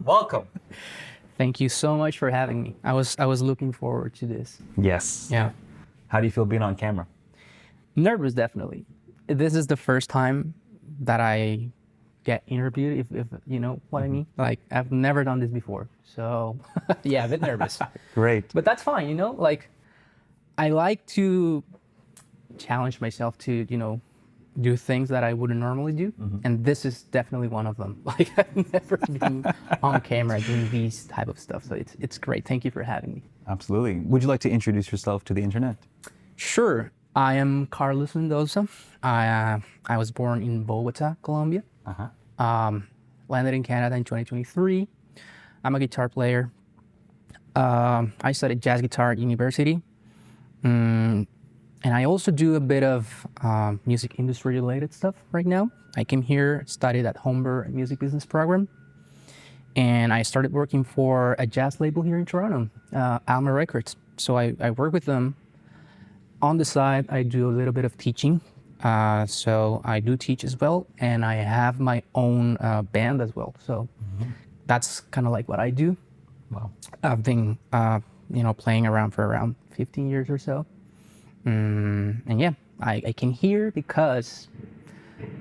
Welcome. Thank you so much for having me. I was looking forward to this. Yes. Yeah. How do you feel being on camera? Nervous, definitely. This is the first time that I get interviewed, if you know what I mean. Like, I've never done this before. So, yeah, a bit nervous. Great. But that's fine, you know? Like, I like to challenge myself to, do things that I wouldn't normally do. And this is definitely one of them. Like, I've never been on camera doing these type of stuff. So it's great. Thank you for having me. Absolutely. Would you like to introduce yourself to the internet? Sure. I am Carlos Mendoza. I was born in Bogota, Colombia. Landed in Canada in 2023. I'm a guitar player. I studied jazz guitar at university. And I also do a bit of music industry related stuff right now. I came here, studied at Humber Music Business Program, and I started working for a jazz label here in Toronto, Alma Records. So I work with them. On the side, I do a little bit of teaching. So I do teach as well, and I have my own band as well. So that's kind of like what I do. Wow. I've been, playing around for around 15 years or so. And yeah, I came here because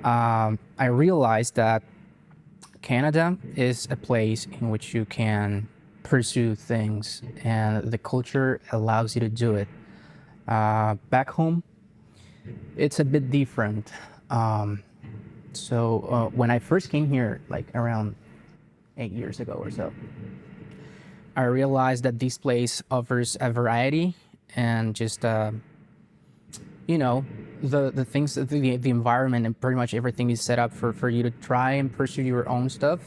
I realized that Canada is a place in which you can pursue things, and the culture allows you to do it. Back home, it's a bit different. So when I first came here, like around 8 years ago or so, I realized that this place offers a variety and just the things, the environment and pretty much everything is set up for you to try and pursue your own stuff.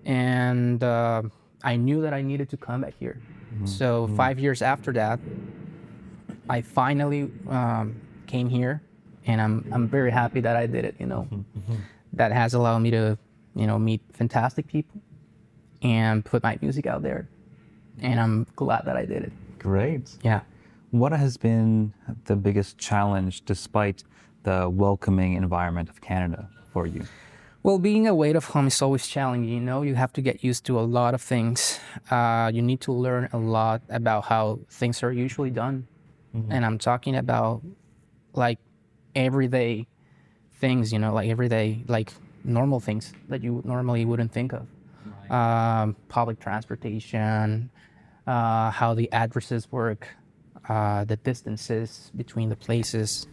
And I knew that I needed to come back here. So 5 years after that, I finally came here, and I'm very happy that I did it. That has allowed me to meet fantastic people and put my music out there, and I'm glad that I did it. Great. Yeah. What has been the biggest challenge despite the welcoming environment of Canada for you? Well, being away of home is always challenging. You have to get used to a lot of things. You need to learn a lot about how things are usually done. And I'm talking about like everyday things, like everyday, like normal things that you normally wouldn't think of. Public transportation, how the addresses work, the distances between the places,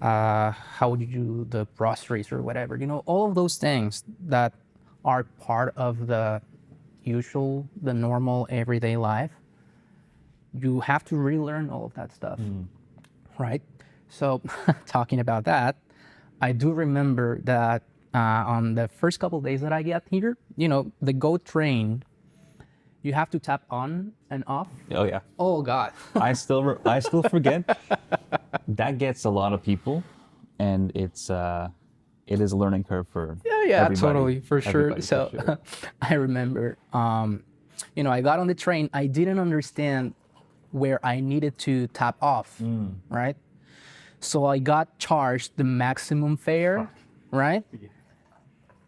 how would you do the groceries or whatever, all of those things that are part of the normal everyday life. You have to relearn all of that stuff, right? So talking about that, I do remember that on the first couple of days that I got here, the GO train, you have to tap on and off. Oh yeah. Oh God. I still forget. That gets a lot of people, and it is a learning curve for Yeah, everybody. totally, for sure. Everybody, So for sure. I remember, I got on the train. I didn't understand where I needed to tap off, right? So I got charged the maximum fare, right?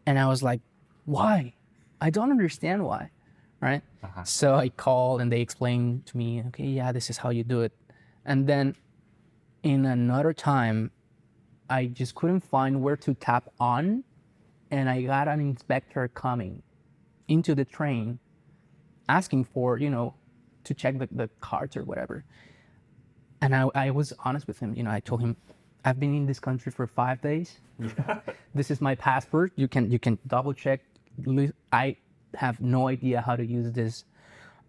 And I was like, why? I don't understand why, right? So I called and they explained to me, okay, yeah, this is how you do it. And then in another time, I just couldn't find where to tap on, and I got an inspector coming into the train asking for, to check the cards or whatever. And I was honest with him. I told him, I've been in this country for 5 days. This is my passport. You can double check. I have no idea how to use this.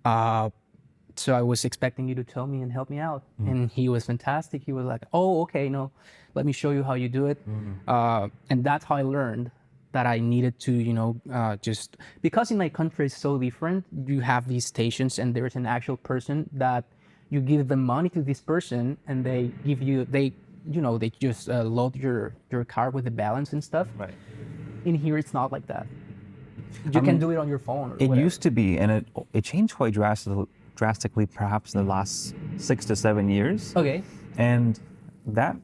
So I was expecting you to tell me and help me out. And he was fantastic. He was like, oh, okay, no, let me show you how you do it. And that's how I learned that I needed to, just because in my country it's so different. You have these stations and there's an actual person that you give them money to this person, and they give you, they just load your car with the balance and stuff. Right. In here, it's not like that. You can do it on your phone. Or It whatever. used to be, and it changed quite drastically perhaps in the last 6 to 7 years. Okay. And that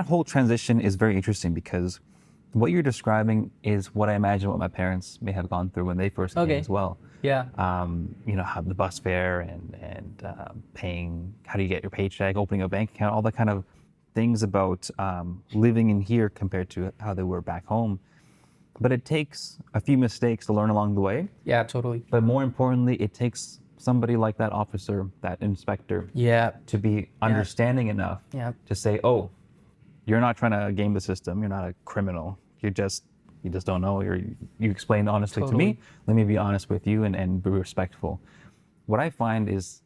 whole transition is very interesting because what you're describing is what I imagine what my parents may have gone through when they first came Okay. as well. Yeah. You know, how the bus fare and paying, how do you get your paycheck, opening a bank account, all that kind of things about living in here compared to how they were back home. But it takes a few mistakes to learn along the way. Yeah, totally. But more importantly, it takes somebody like that officer, that inspector, Yeah. to be understanding enough Yeah. to say, oh, you're not trying to game the system. You're not a criminal. You just don't know. You explained honestly to Totally. me. Let me be honest with you and be respectful. What I find is,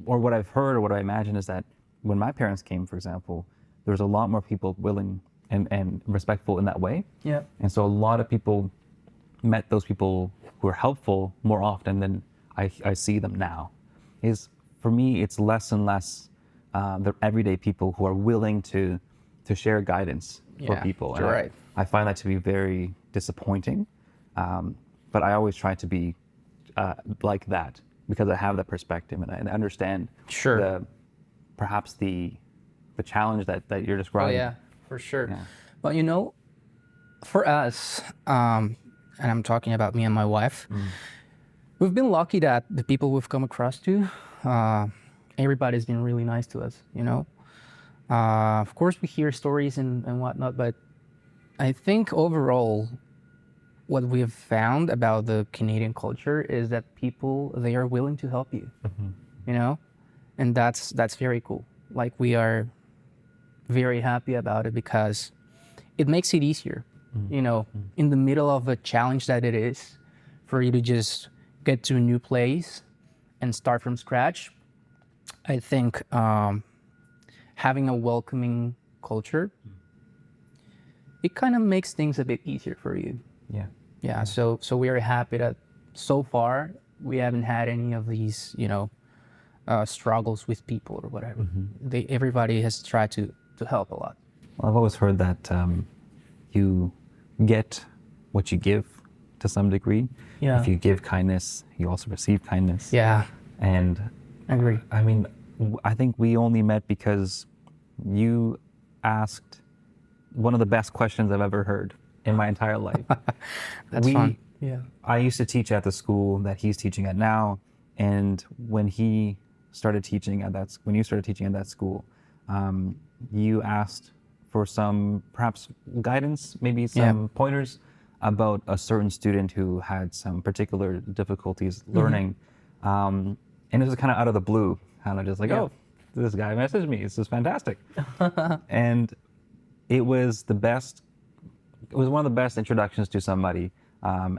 or what I've heard or what I imagine is that when my parents came, for example, there was a lot more people willing and respectful in that way. Yeah. And so a lot of people met those people who are helpful more often than I see them now. For me, it's less and less the everyday people who are willing to share guidance for Yeah, people. you're right. I find that to be very disappointing. But I always try to be like that because I have that perspective and I understand Sure. perhaps the challenge that you're Oh describing. yeah, for sure. Yeah. But you know, for us, and I'm talking about me and my wife, we've been lucky that the people we've come across to, everybody's been really nice to us. You know, of course we hear stories and whatnot, but I think overall, what we've found about the Canadian culture is that people, they are willing to help you. You know, and that's very cool. Like, we are very happy about it because it makes it easier, you know, in the middle of a challenge that it is for you to just get to a new place and start from scratch. I think having a welcoming culture, it kind of makes things a bit easier for you. Yeah. Yeah, so we are happy that so far we haven't had any of these, you know, struggles with people or whatever. Everybody has tried to help a lot. Well, I've always heard that you get what you give to some degree. Yeah. If you give kindness, you also receive kindness. Yeah, And I agree. I mean, I think we only met because you asked one of the best questions I've ever heard in my entire life. That's fun. Yeah. I used to teach at the school that he's teaching at now, and when you started teaching at that school, you asked for some perhaps guidance, maybe some pointers about a certain student who had some particular difficulties learning, and it was kind of out of the blue, kind of just like, oh, this guy messaged me. This is fantastic, and it was the best. It was one of the best introductions to somebody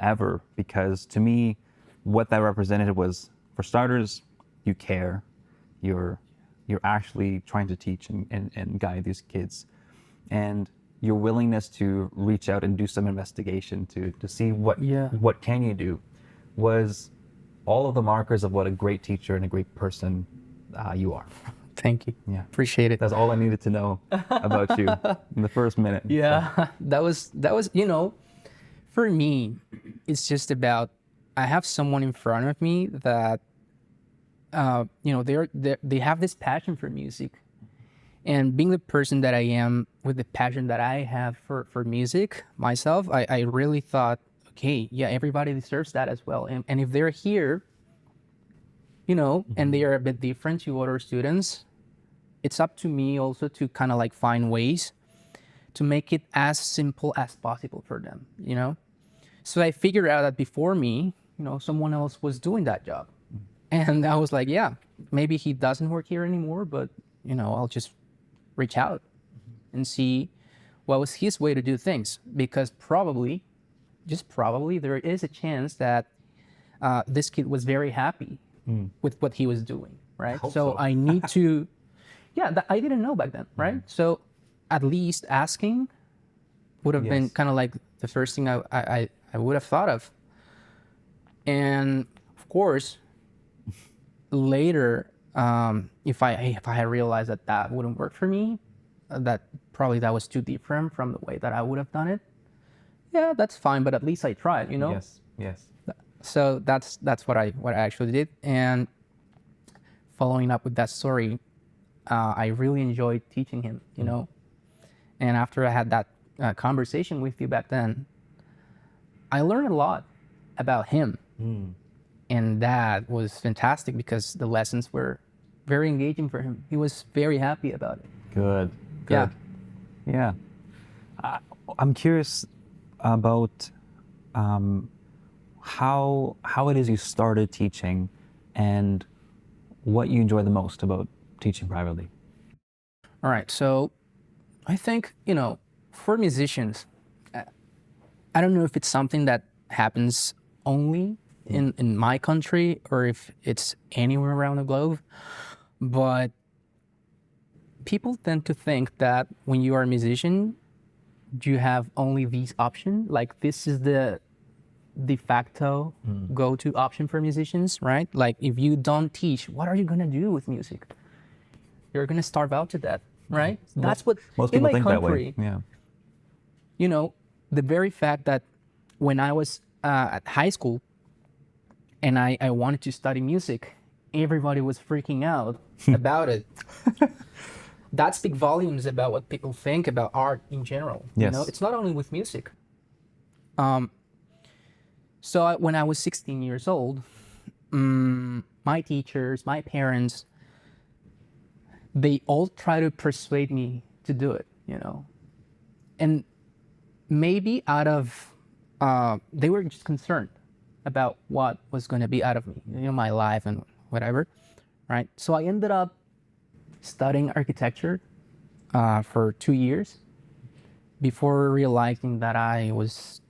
ever, because to me, what that represented was, for starters, you care, you're actually trying to teach and guide these kids, and your willingness to reach out and do some investigation to see what can you do was all of the markers of what a great teacher and a great person you are. Thank you. Yeah. Appreciate it. That's all I needed to know about you in the first minute. Yeah, that was, you know, for me, it's just about, I have someone in front of me that, you know, they have this passion for music, and being the person that I am with the passion that I have for music myself, I really thought, okay, yeah, everybody deserves that as well. And if they're here, you know, and they are a bit different to other students, it's up to me also to kind of like find ways to make it as simple as possible for them, you know? So I figured out that before me, you know, someone else was doing that job. And I was like, yeah, maybe he doesn't work here anymore, but, you know, I'll just reach out and see what was his way to do things. Because probably, just probably, there is a chance that this kid was very happy with what he was doing, right? So I need to, I didn't know back then, right? So at least asking would have been kind of like the first thing I would have thought of. And of course, later, if I had realized that wouldn't work for me, that was too different from the way that I would have done it, yeah, that's fine, but at least I tried, you know? Yes. So that's what I actually did. And following up with that story, I really enjoyed teaching him, you know? And after I had that conversation with you back then, I learned a lot about him. And that was fantastic because the lessons were very engaging for him. He was very happy about it. Good. Yeah. Yeah. I'm curious about how it is you started teaching and what you enjoy the most about teaching privately. All right. So I think, for musicians, I don't know if it's something that happens only in my country or if it's anywhere around the globe, but people tend to think that when you are a musician, you have only these options. Like this is the de facto go-to option for musicians, right? Like if you don't teach, what are you gonna do with music? You're gonna starve out to death, right? That's what Most in people my think country, that way. Yeah. The very fact that when I was at high school and I wanted to study music, everybody was freaking out about it. That speaks volumes about what people think about art in general. Yes. It's not only with music. So when I was 16 years old, my teachers, my parents, they all try to persuade me to do it, and maybe out of they were just concerned about what was going to be out of me, my life and whatever, right? So I ended up studying architecture for 2 years before realizing that I was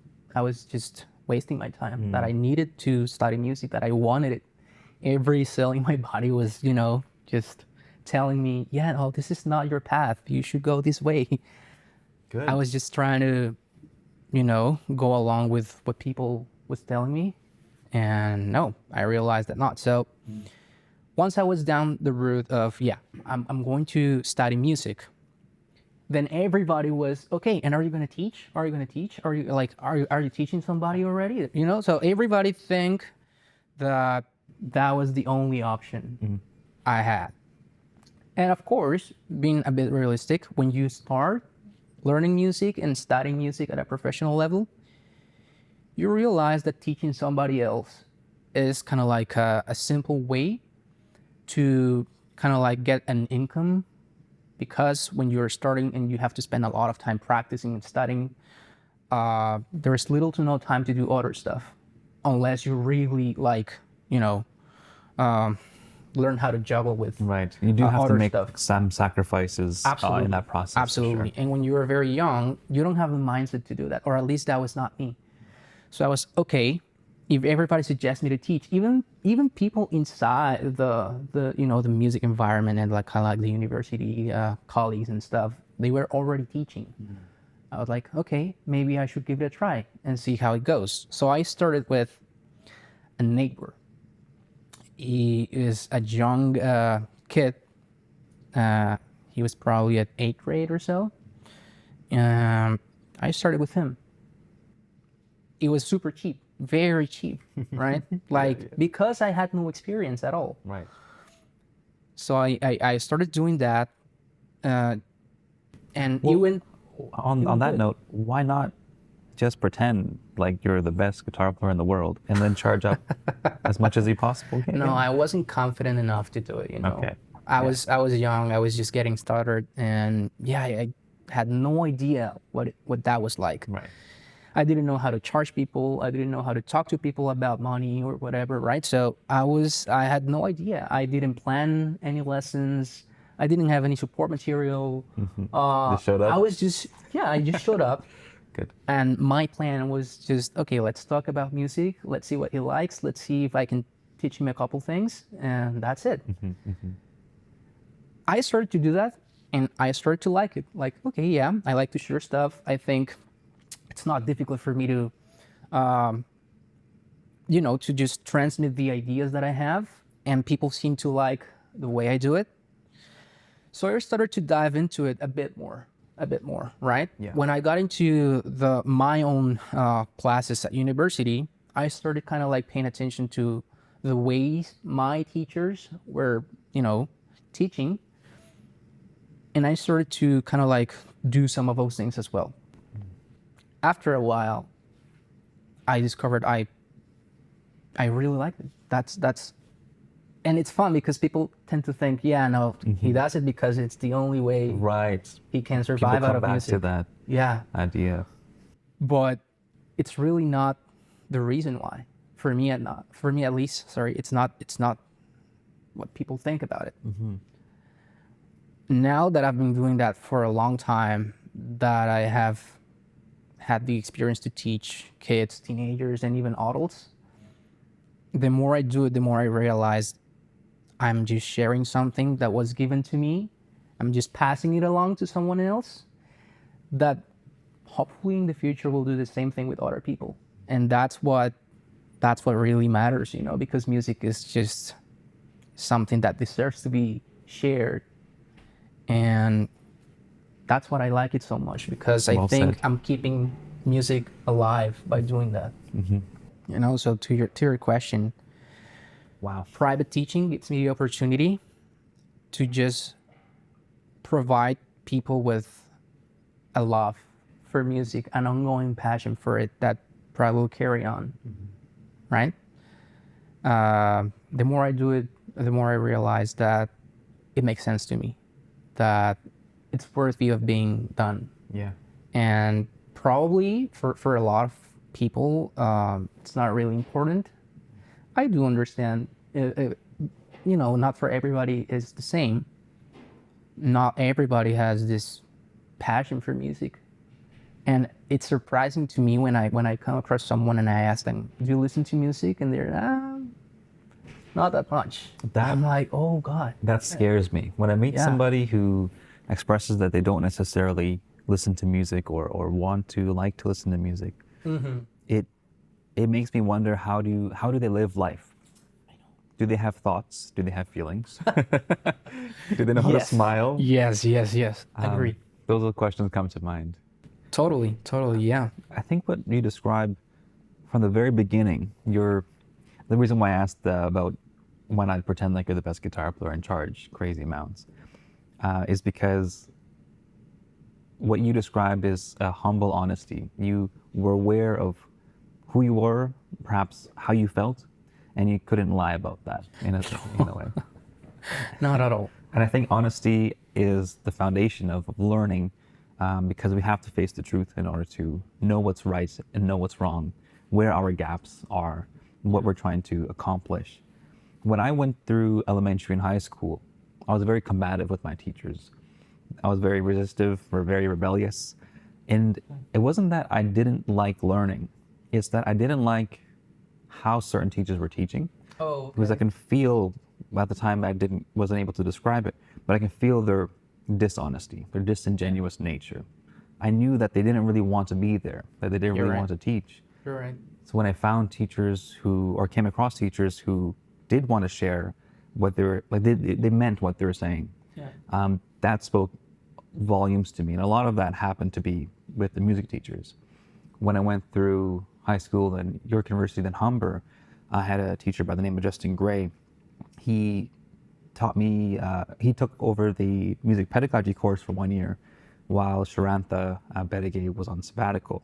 just wasting my time, that I needed to study music, that I wanted it. Every cell in my body was, just telling me, yeah, no, this is not your path. You should go this way. Good. I was just trying to, go along with what people was telling me. And no, I realized that not. So once I was down the route of, I'm going to study music, then everybody was, okay, and are you going to teach? Are you going to teach? Are you teaching somebody already? So everybody think that that was the only option I had. And of course, being a bit realistic, when you start learning music and studying music at a professional level, you realize that teaching somebody else is kind of like a simple way to kind of like get an income, because when you're starting and you have to spend a lot of time practicing and studying, there's little to no time to do other stuff unless you really learn how to juggle with Right. You do have to other make stuff. some sacrifices in that process. Absolutely. For sure. And when you are very young, you don't have the mindset to do that, or at least that was not me. So I was, okay, if everybody suggests me to teach, even people inside the music environment and kind of like the university colleagues and stuff, they were already teaching. I was like, okay, maybe I should give it a try and see how it goes. So I started with a neighbor. He is a young kid. He was probably at 8th grade or so. I started with him. It was super cheap, very cheap, right? Because I had no experience at all. Right. So I started doing that, and even on that note, why not just pretend like you're the best guitar player in the world and then charge up as much as you possibly can? No, I wasn't confident enough to do it. Okay. I was young. I was just getting started, and I had no idea what that was like. Right. I didn't know how to charge people. I didn't know how to talk to people about money or whatever, right? So I had no idea. I didn't plan any lessons. I didn't have any support material. Just showed up? I just showed up. Good. And my plan was just, okay, let's talk about music. Let's see what he likes. Let's see if I can teach him a couple things. And that's it. I started to do that, and I started to like it. Like, okay, yeah, I like to share stuff. I think it's not difficult for me to, to just transmit the ideas that I have, and people seem to like the way I do it. So I started to dive into it a bit more, right? Yeah. When I got into my own classes at university, I started kind of like paying attention to the ways my teachers were, teaching, and I started to kind of like do some of those things as well. after a while, I discovered I really like it. That's and it's fun because people tend to think, yeah, no, he does it because it's the only way Right. he can People survive out come of back music. to that Yeah, idea. but it's really not the reason why. For me at least, sorry, it's not what people think about it. Now that I've been doing that for a long time, that I have had the experience to teach kids, teenagers, and even adults, the more I do it, the more I realize I'm just sharing something that was given to me. I'm just passing it along to someone else that hopefully in the future will do the same thing with other people. And that's what really matters, you know, because music is just something that deserves to be shared. And that's what I like it so much, because I Well think said. I'm keeping music alive by doing that. You know, so to your question, Wow. private teaching gives me the opportunity to just provide people with a love for music, an ongoing passion for it that probably will carry on, right? The more I do it, the more I realize that it makes sense to me, that it's worthy of being done. Yeah. And probably for a lot of people, it's not really important. I do understand, you know, not for everybody is the same. Not everybody has this passion for music. And it's surprising to me when I come across someone and I ask them, "Do you listen to music?" And they're, not that much. That- I'm like, oh God. That scares me. When I meet Yeah. somebody who expresses that they don't necessarily listen to music or want to like to listen to music, it it makes me wonder how do they live life? Do they have thoughts? Do they have feelings? Do they know how to smile? Yes, yes, yes. Agreed. Those are the questions that come to mind. Totally, totally, yeah. I think what you described from the very beginning, the reason why I asked about why not pretend like you're the best guitar player and charge crazy amounts, is because what you described is a humble honesty. You were aware of who you were, perhaps how you felt, and you couldn't lie about that in a way. Not at all. And I think honesty is the foundation of learning, because we have to face the truth in order to know what's right and know what's wrong, where our gaps are, what we're trying to accomplish. When I went through elementary and high school, I was very combative with my teachers. I was very resistive or very rebellious. And it wasn't that I didn't like learning, it's that I didn't like how certain teachers were teaching. Oh, Because I can feel, at the time wasn't able to describe it, but I can feel their dishonesty, their disingenuous nature. I knew that they didn't really want to be there, that they didn't You're really right. want to teach. You're right. So when I found teachers or came across teachers who did want to share what they were, like they meant what they were saying, Yeah. that spoke volumes to me. And a lot of that happened to be with the music teachers. When I went through high school, then York University, then Humber, I had a teacher by the name of Justin Gray. He taught me, he took over the music pedagogy course for 1 year while Sharantha Bedigay was on sabbatical.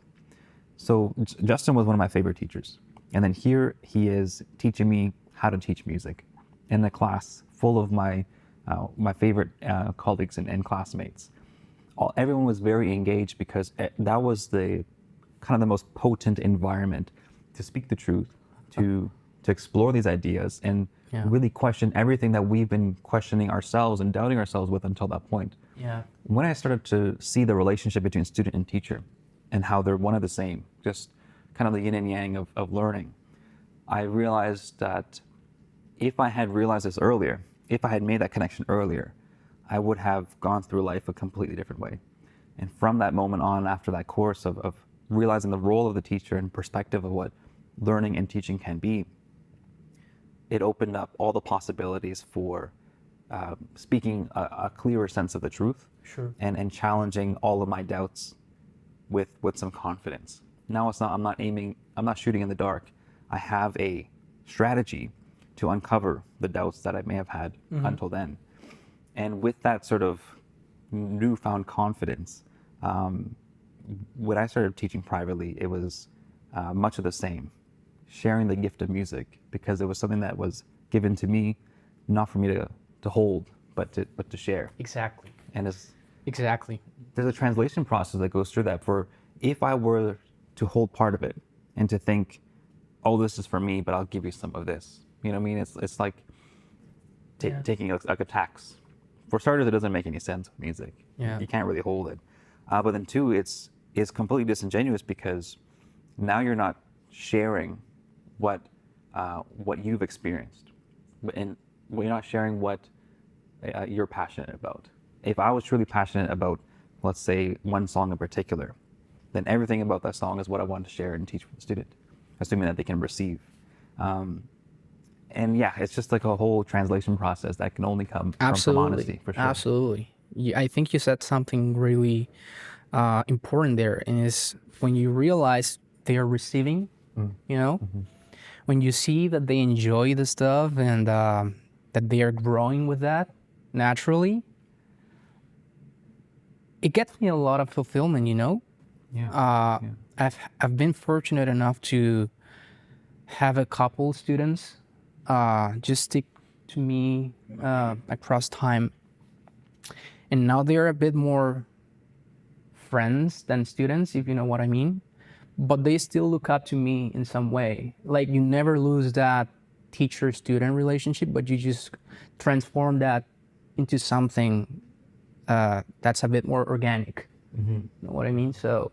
So Justin was one of my favorite teachers. And then here he is teaching me how to teach music in a class full of my favorite colleagues and classmates. Everyone was very engaged because that was the kind of the most potent environment to speak the truth, to explore these ideas and Yeah. really question everything that we've been questioning ourselves and doubting ourselves with until that point. Yeah. When I started to see the relationship between student and teacher and how they're one of the same, just kind of the yin and yang of learning, I realized that if I had realized this earlier, if I had made that connection earlier, I would have gone through life a completely different way. And from that moment on, after that course of realizing the role of the teacher and perspective of what learning and teaching can be, it opened up all the possibilities for speaking a clearer sense of the truth. Sure. And challenging all of my doubts with some confidence. Now I'm not shooting in the dark. I have a strategy to uncover the doubts that I may have had until then. And with that sort of newfound confidence, when I started teaching privately, it was much of the same, sharing the gift of music, because it was something that was given to me, not for me to hold, but to share. Exactly. And it's, Exactly. there's a translation process that goes through that. For if I were to hold part of it and to think, oh, this is for me, but I'll give you some of this. You know what I mean? It's like Yeah. taking like a tax. For starters, it doesn't make any sense with music. Yeah. You can't really hold it. But then two, it's completely disingenuous, because now you're not sharing what you've experienced, and you're not sharing what you're passionate about. If I was truly passionate about, let's say, one song in particular, then everything about that song is what I want to share and teach with the student, assuming that they can receive. And yeah, it's just like a whole translation process that can only come from honesty, for sure. Absolutely. I think you said something really important there, and is when you realize they are receiving, you know, when you see that they enjoy the stuff, and that they are growing with that naturally, it gets me a lot of fulfillment, you know. Yeah. I've been fortunate enough to have a couple students just stick to me across time, and now they're a bit more friends than students, if you know what I mean. But they still look up to me in some way. Like, you never lose that teacher-student relationship, but you just transform that into something that's a bit more organic. You know what I mean? So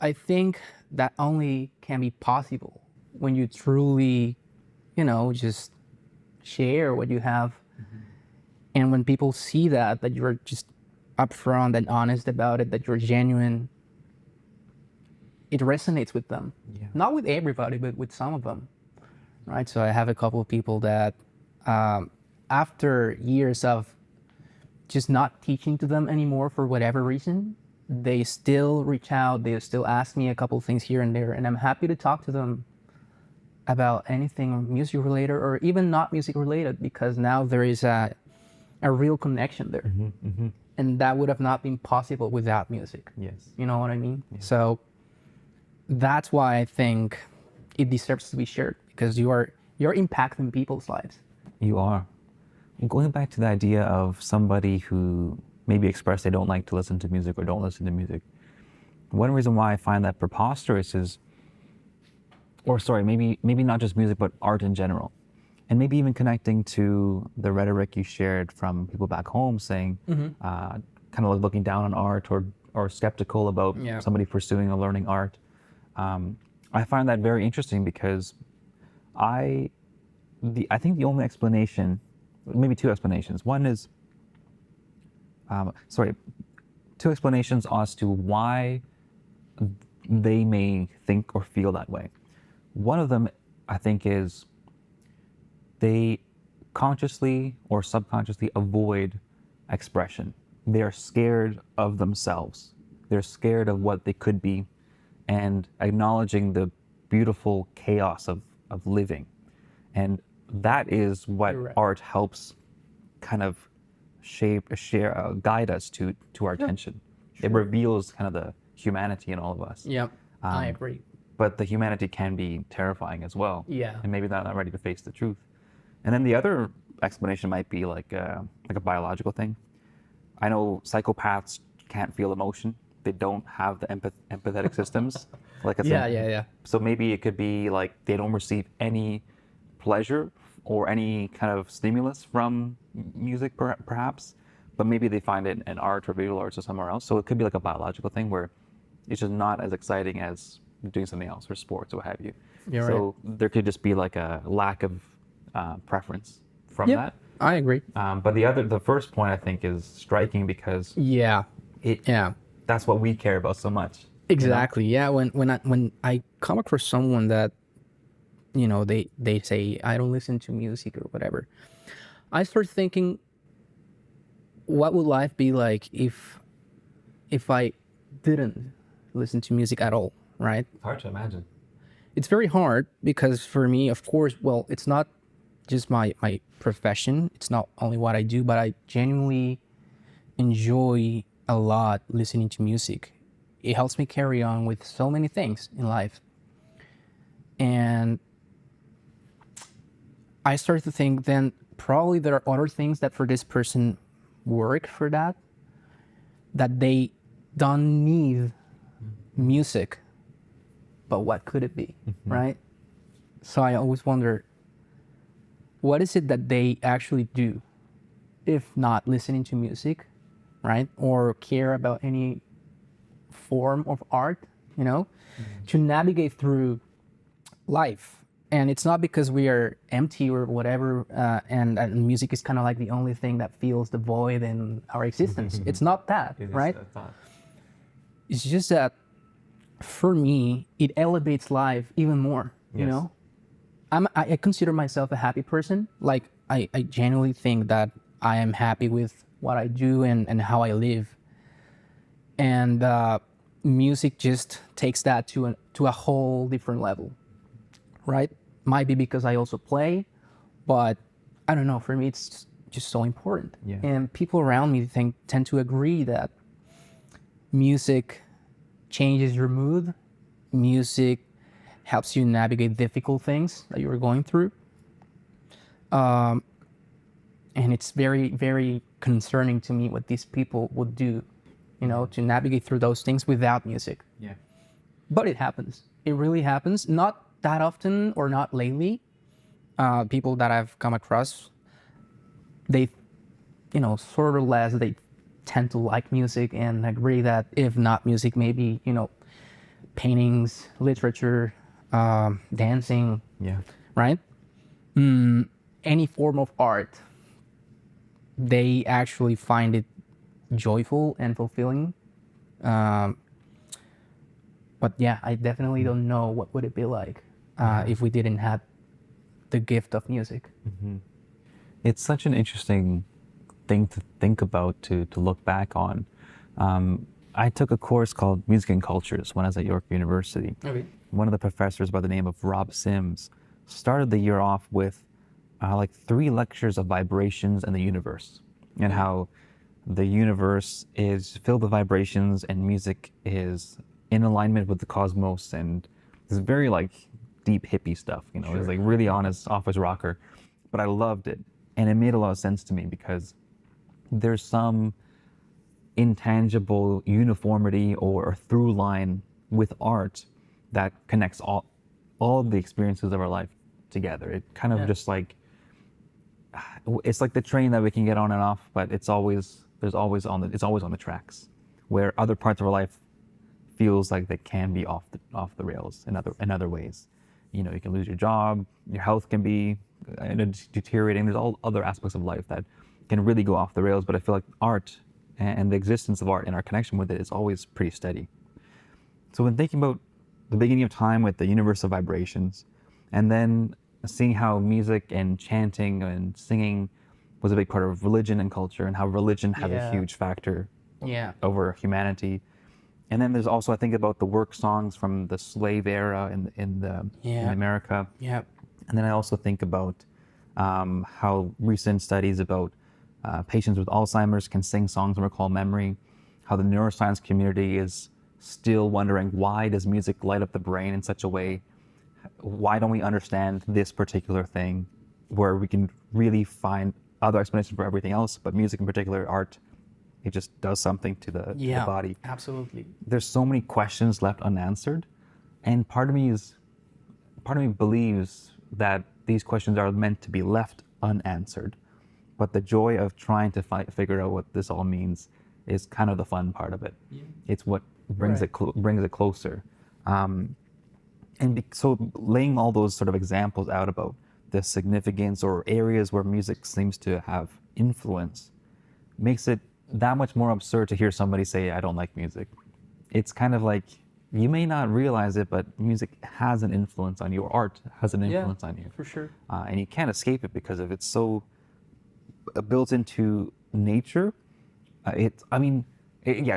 I think that only can be possible when you truly, you know, just share what you have. And when people see that you're just upfront and honest about it, that you're genuine, it resonates with them. Yeah. Not with everybody, but with some of them, right? So I have a couple of people that after years of just not teaching to them anymore for whatever reason, they still reach out, they still ask me a couple of things here and there, and I'm happy to talk to them about anything music related or even not music related, because now there is a real connection there. And that would have not been possible without music. Yes. You know what I mean? Yeah. So that's why I think it deserves to be shared, because you're impacting people's lives. You are. Going back to the idea of somebody who maybe expressed they don't like to listen to music or don't listen to music, one reason why I find that preposterous is, or sorry, maybe not just music, but art in general. And maybe even connecting to the rhetoric you shared from people back home saying, kind of looking down on art, or skeptical about somebody pursuing or learning art. I find that very interesting, because I think the only explanation, maybe two explanations. One is, two explanations as to why they may think or feel that way. One of them, I think, is they consciously or subconsciously avoid expression. They are scared of themselves. They're scared of what they could be, and acknowledging the beautiful chaos of living. And that is what art helps kind of guide us to our attention. It reveals kind of the humanity in all of us. Yep, I agree. But the humanity can be terrifying as well. Yeah. And maybe they're not ready to face the truth. And then the other explanation might be like a biological thing. I know psychopaths can't feel emotion. They don't have the empathetic systems. Like I said. Yeah. So maybe it could be like they don't receive any pleasure or any kind of stimulus from music, perhaps. But maybe they find it in art or visual arts or somewhere else. So it could be like a biological thing where it's just not as exciting as doing something else, or sports or what have you. You're so there could just be like a lack of preference from that. I agree. But the first point I think is striking, because that's what we care about so much. Exactly. You know? Yeah. When I come across someone that, you know, they say I don't listen to music or whatever, I start thinking, what would life be like if I didn't listen to music at all, right? It's hard to imagine. It's very hard, because for me, of course, well, it's not just my profession. It's not only what I do, but I genuinely enjoy a lot listening to music. it helps me carry on with so many things in life. And I started to think then probably there are other things that for this person work for that they don't need music, but what could it be, right? So I always wonder, what is it that they actually do if not listening to music, right? Or care about any form of art, you know, to navigate through life. And it's not because we are empty or whatever, and music is kind of like the only thing that fills the void in our existence. It's not that, right? It's just that for me, it elevates life even more, you know? I consider myself a happy person. Like, I genuinely think that I am happy with what I do and how I live. And music just takes that to a whole different level, right? Might be because I also play, but I don't know. For me, it's just so important. Yeah. And people around me tend to agree that music changes your mood. Music helps you navigate difficult things that you were going through. And it's very, very concerning to me what these people would do, you know, to navigate through those things without music. Yeah. But it happens. It really happens. Not that often or not lately. People that I've come across, they, you know, sort of less, they tend to like music and agree that if not music, maybe, you know, paintings, literature, dancing, right? Any form of art, they actually find it joyful and fulfilling. But yeah, I definitely don't know what would it be like if we didn't have the gift of music. It's such an interesting thing to think about, to look back on. I took a course called Music and Cultures when I was at York University. Okay. One of the professors by the name of Rob Sims started the year off with like 3 lectures of vibrations and the universe, and how the universe is filled with vibrations and music is in alignment with the cosmos, and it's very like deep hippie stuff, you know. It's like really honest office rocker, but I loved it, and it made a lot of sense to me because there's some intangible uniformity or through line with art that connects all of the experiences of our life together. It kind of just like, it's like the train that we can get on and off, but it's always on the tracks, where other parts of our life feels like they can be off the rails in other ways. You know, you can lose your job, your health can be deteriorating. There's all other aspects of life that can really go off the rails, but I feel like art and the existence of art and our connection with it is always pretty steady. So when thinking about the beginning of time with the universe of vibrations, and then seeing how music and chanting and singing was a big part of religion and culture, and how religion has a huge factor over humanity. And then there's also, I think about the work songs from the slave era in America. Yeah. And then I also think about how recent studies about patients with Alzheimer's can sing songs and recall memory, how the neuroscience community is still wondering, why does music light up the brain in such a way? Why don't we understand this particular thing, where we can really find other explanations for everything else, but music in particular, art, it just does something to the body. Absolutely. There's so many questions left unanswered, and part of me believes that these questions are meant to be left unanswered. But the joy of trying to figure out what this all means is kind of the fun part of it. It's what brings it closer. So laying all those sort of examples out about the significance or areas where music seems to have influence makes it that much more absurd to hear somebody say, I don't like music. It's kind of like, you may not realize it, but music has an influence on you, or art has an influence on you. For sure. And you can't escape it because of it's so built into nature.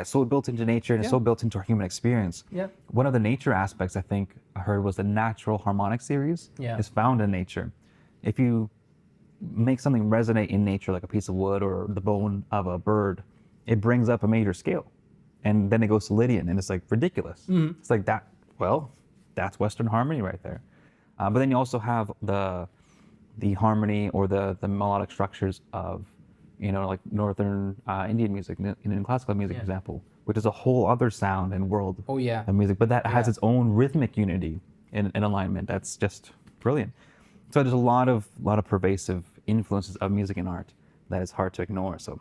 So built into nature, and it's so built into our human experience. One of the nature aspects I think I heard was the natural harmonic series is found in nature. If you make something resonate in nature, like a piece of wood or the bone of a bird, it brings up a major scale. and then it goes to Lydian, and it's like ridiculous. It's like that. Well, that's Western harmony right there. But then you also have the harmony or the melodic structures of, like Northern Indian music, in classical music, for example, which is a whole other sound and world Oh yeah. of music, but that has its own rhythmic unity and alignment. That's just brilliant. So there's a lot of pervasive influences of music and art that is hard to ignore. So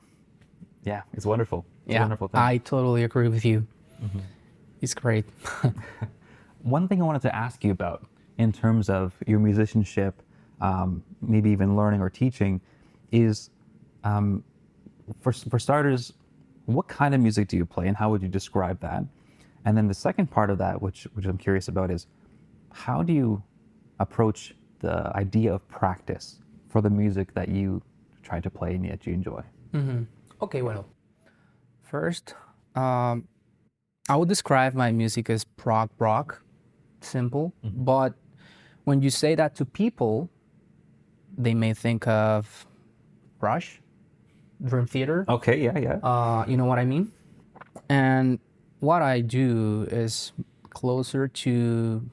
yeah, it's wonderful. It's a wonderful thing. I totally agree with you. It's great. One thing I wanted to ask you about in terms of your musicianship, maybe even learning or teaching, is for starters, what kind of music do you play and how would you describe that? And then the second part of that, which I'm curious about, is how do you approach the idea of practice for the music that you try to play and that you enjoy? Okay, well, first, I would describe my music as prog rock, simple. But when you say that to people, they may think of Rush, Dream Theater. Okay, yeah. You know what I mean? And what I do is closer to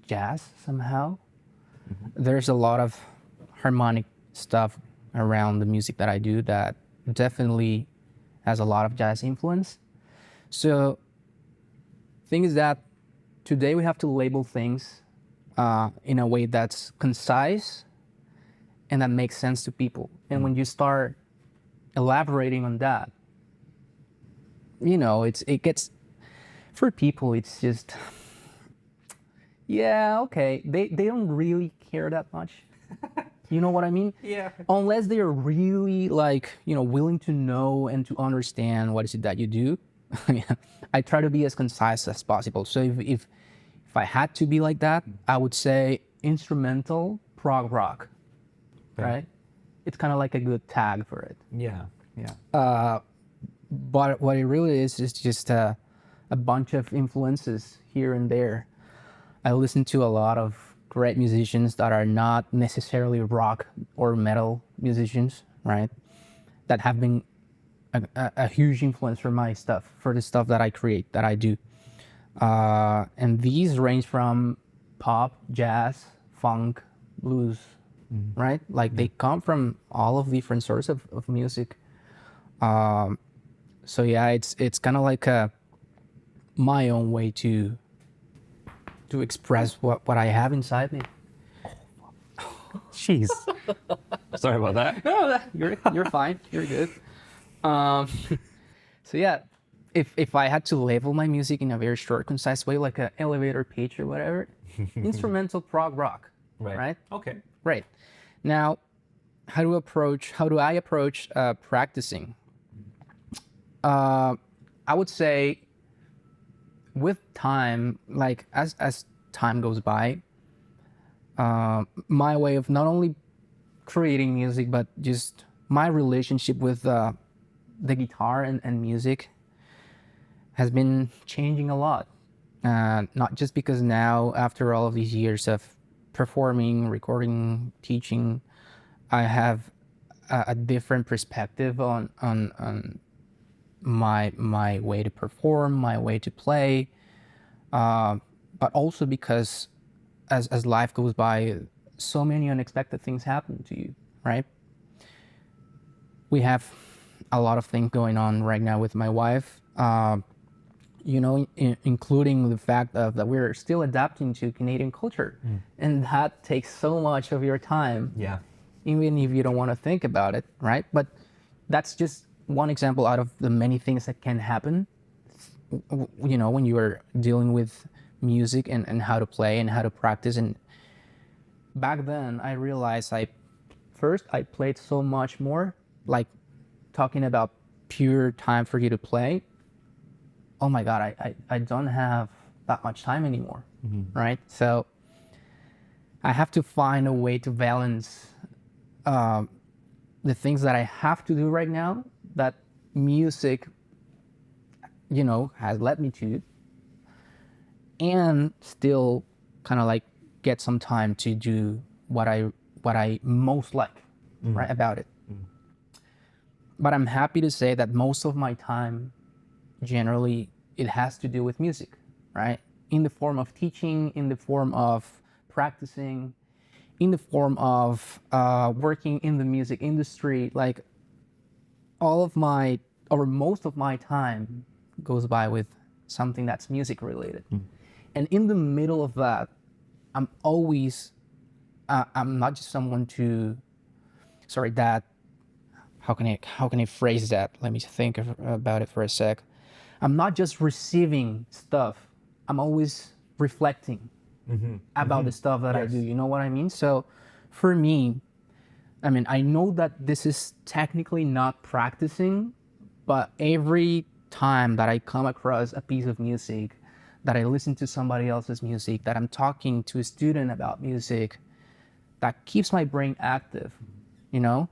jazz somehow. There's a lot of harmonic stuff around the music that I do that definitely has a lot of jazz influence. So thing is that today we have to label things in a way that's concise and that makes sense to people. And when you start elaborating on that, it gets, for people, it's just, yeah, okay. They don't really care that much. You know what I mean? Yeah. Unless they are really willing to know and to understand what is it that you do. I try to be as concise as possible. So if I had to be like that, I would say instrumental prog rock, right? It's kind of like a good tag for it. Yeah. But what it really is just a bunch of influences here and there. I listen to a lot of great musicians that are not necessarily rock or metal musicians, right? That have been a huge influence for my stuff, for the stuff that I create, that I do. And these range from pop, jazz, funk, blues, right? Like they come from all of different sorts of music. So yeah, it's kind of like my own way to express what I have inside me. Jeez. Sorry about that. No, you're fine. You're good. So yeah, if I had to label my music in a very short, concise way, like an elevator pitch or whatever, instrumental prog rock, right? Okay. Right. Now, how do I approach practicing? I would say with time, like as time goes by, my way of not only creating music, but just my relationship with the guitar and music has been changing a lot. Not just because now, after all of these years of performing, recording, teaching, I have a different perspective on my way to perform, my way to play, but also because as life goes by, so many unexpected things happen to you, right? We have a lot of things going on right now with my wife, including the fact that we're still adapting to Canadian culture, and that takes so much of your time. Yeah. Even if you don't want to think about it, right? But that's just one example out of the many things that can happen, when you are dealing with music and how to play and how to practice. And back then I realized I played so much more, like talking about pure time for you to play. Oh my God, I don't have that much time anymore, right? So I have to find a way to balance the things that I have to do right now that music, has led me to, and still kind of like get some time to do what I most like, right, about it. But I'm happy to say that most of my time generally it has to do with music, right? In the form of teaching, in the form of practicing, in the form of working in the music industry. Like all of my, or most of my time goes by with something that's music related. And in the middle of that, I'm always, I'm not just someone to, sorry, that, how can I phrase that? Let me think about it for a sec. I'm not just receiving stuff. I'm always reflecting about the stuff that I do. You know what I mean? So for me, I mean, I know that this is technically not practicing, but every time that I come across a piece of music, that I listen to somebody else's music, that I'm talking to a student about music, that keeps my brain active, you know?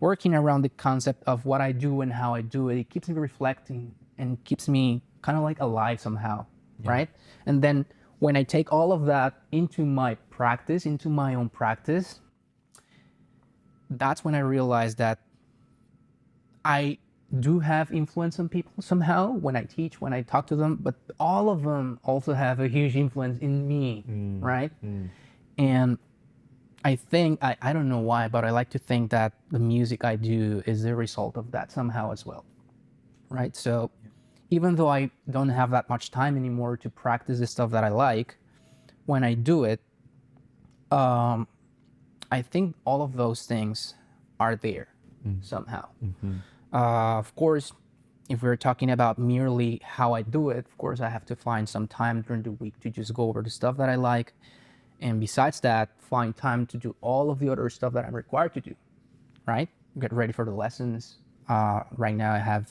Working around the concept of what I do and how I do it, it keeps me reflecting and keeps me kind of like alive somehow, right? And then when I take all of that into my practice, into my own practice, that's when I realized that I do have influence on people somehow when I teach, when I talk to them, but all of them also have a huge influence in me, right? And I think, I don't know why, but I like to think that the music I do is the result of that somehow as well, right? So even though I don't have that much time anymore to practice the stuff that I like, when I do it, I think all of those things are there somehow. Of course, if we're talking about merely how I do it, of course, I have to find some time during the week to just go over the stuff that I like. And besides that, find time to do all of the other stuff that I'm required to do, right? Get ready for the lessons. Right now I have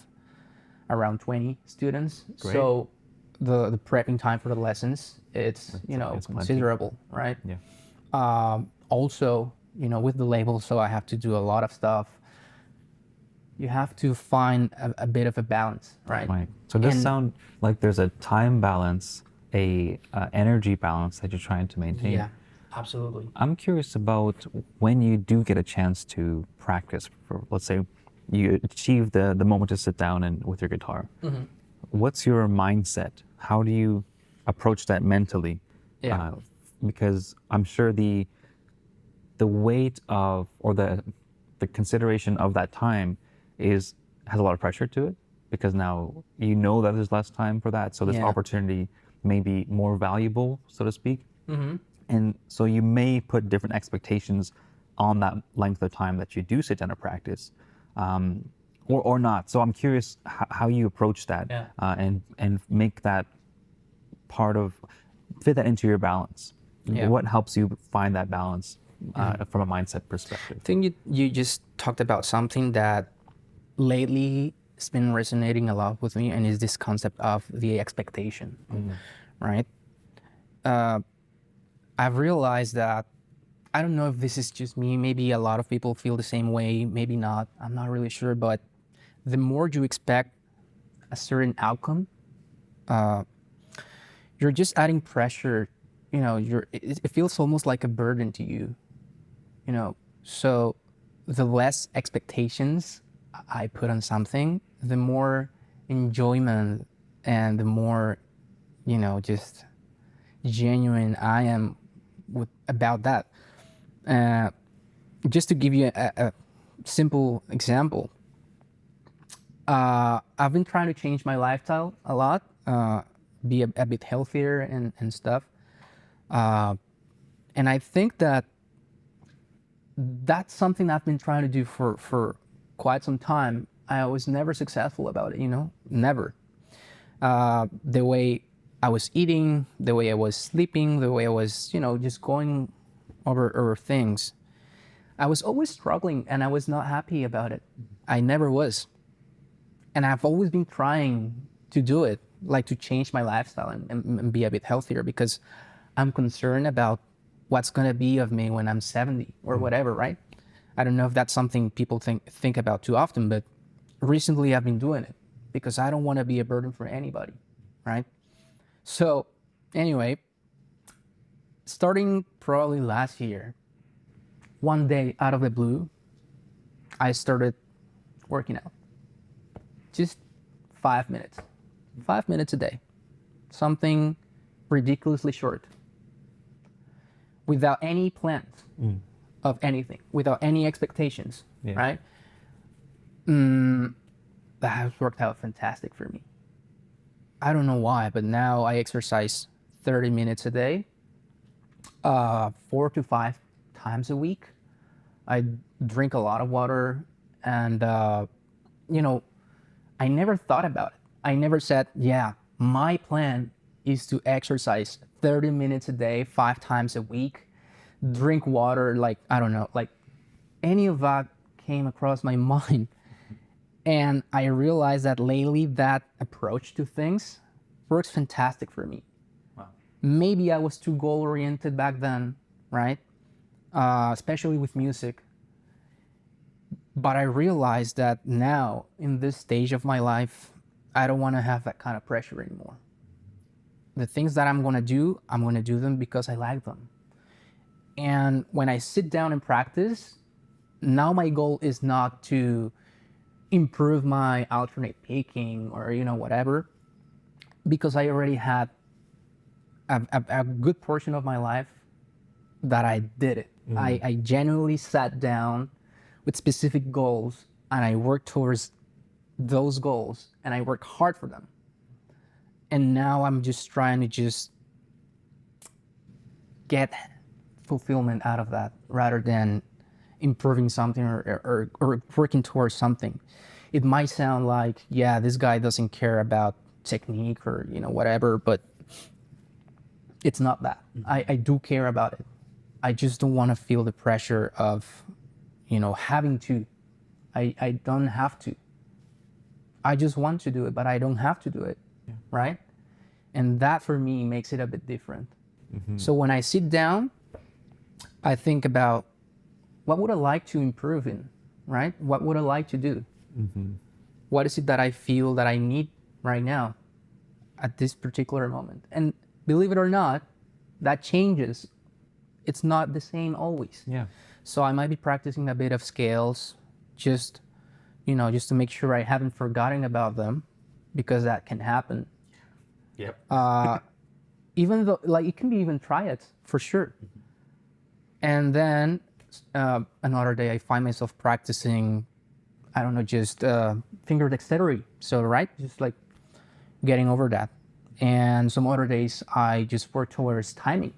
around 20 students. Great. So the prepping time for the lessons, it's considerable, right? Yeah. Also, with the label, so I have to do a lot of stuff. You have to find a bit of a balance, right? Right. So it does sound like there's a time balance, a energy balance that you're trying to maintain. Yeah, absolutely. I'm curious about when you do get a chance to practice. For, let's say you achieve the moment to sit down and with your guitar. What's your mindset? How do you approach that mentally? Yeah. Because I'm sure the weight of, or the consideration of that time has a lot of pressure to it, because now you know that there's less time for that, so this opportunity may be more valuable, so to speak. And so you may put different expectations on that length of time that you do sit down to practice, or not. So I'm curious how you approach that, and make that fit that into your balance. What helps you find that balance from a mindset perspective? I think you just talked about something that lately it's been resonating a lot with me, and is this concept of the expectation, right? I've realized that, I don't know if this is just me, maybe a lot of people feel the same way, maybe not, I'm not really sure, but the more you expect a certain outcome, you're just adding pressure, it feels almost like a burden to you, so the less expectations I put on something, the more enjoyment and the more, just genuine I am about that. Just to give you a simple example, I've been trying to change my lifestyle a lot, be a bit healthier and stuff. And I think that's something I've been trying to do for quite some time. I was never successful about it, never. The way I was eating, the way I was sleeping, the way I was, just going over things. I was always struggling and I was not happy about it. I never was. And I've always been trying to do it, like to change my lifestyle and be a bit healthier, because I'm concerned about what's gonna be of me when I'm 70 or whatever, right? I don't know if that's something people think about too often, but recently I've been doing it because I don't want to be a burden for anybody, right? So anyway, starting probably last year, one day out of the blue, I started working out. Just 5 minutes. 5 minutes a day. Something ridiculously short. Without any plans of anything, without any expectations, right? That has worked out fantastic for me. I don't know why, but now I exercise 30 minutes a day, 4 to 5 times a week. I drink a lot of water, and you know, I never thought about it. I never said, yeah, my plan is to exercise 30 minutes a day, 5 times a week, drink water, like, I don't know, like any of that came across my mind. And I realized that lately that approach to things works fantastic for me. Wow. Maybe I was too goal oriented back then, right? Especially with music. But I realized that now, in this stage of my life, I don't want to have that kind of pressure anymore. The things that I'm going to do them because I like them. And when I sit down and practice, now my goal is not to improve my alternate picking or, whatever, because I already had a good portion of my life that I did it. I genuinely sat down with specific goals and I worked towards those goals and I work hard for them. And now I'm just trying to just get fulfillment out of that rather than improving something or working towards something. It might sound like, yeah, this guy doesn't care about technique or, whatever, but it's not that. I do care about it. I just don't want to feel the pressure of, having to. I don't have to. I just want to do it, but I don't have to do it, right? And that for me makes it a bit different. So when I sit down, I think about what would I like to improve in, right? What would I like to do? What is it that I feel that I need right now at this particular moment? And believe it or not, that changes. It's not the same always. Yeah. So I might be practicing a bit of scales, just to make sure I haven't forgotten about them, because that can happen. Yep. Even though, like, it can be even triads for sure. And then another day I find myself practicing, I don't know, just finger dexterity. So, right, just like getting over that. And some other days I just work towards timing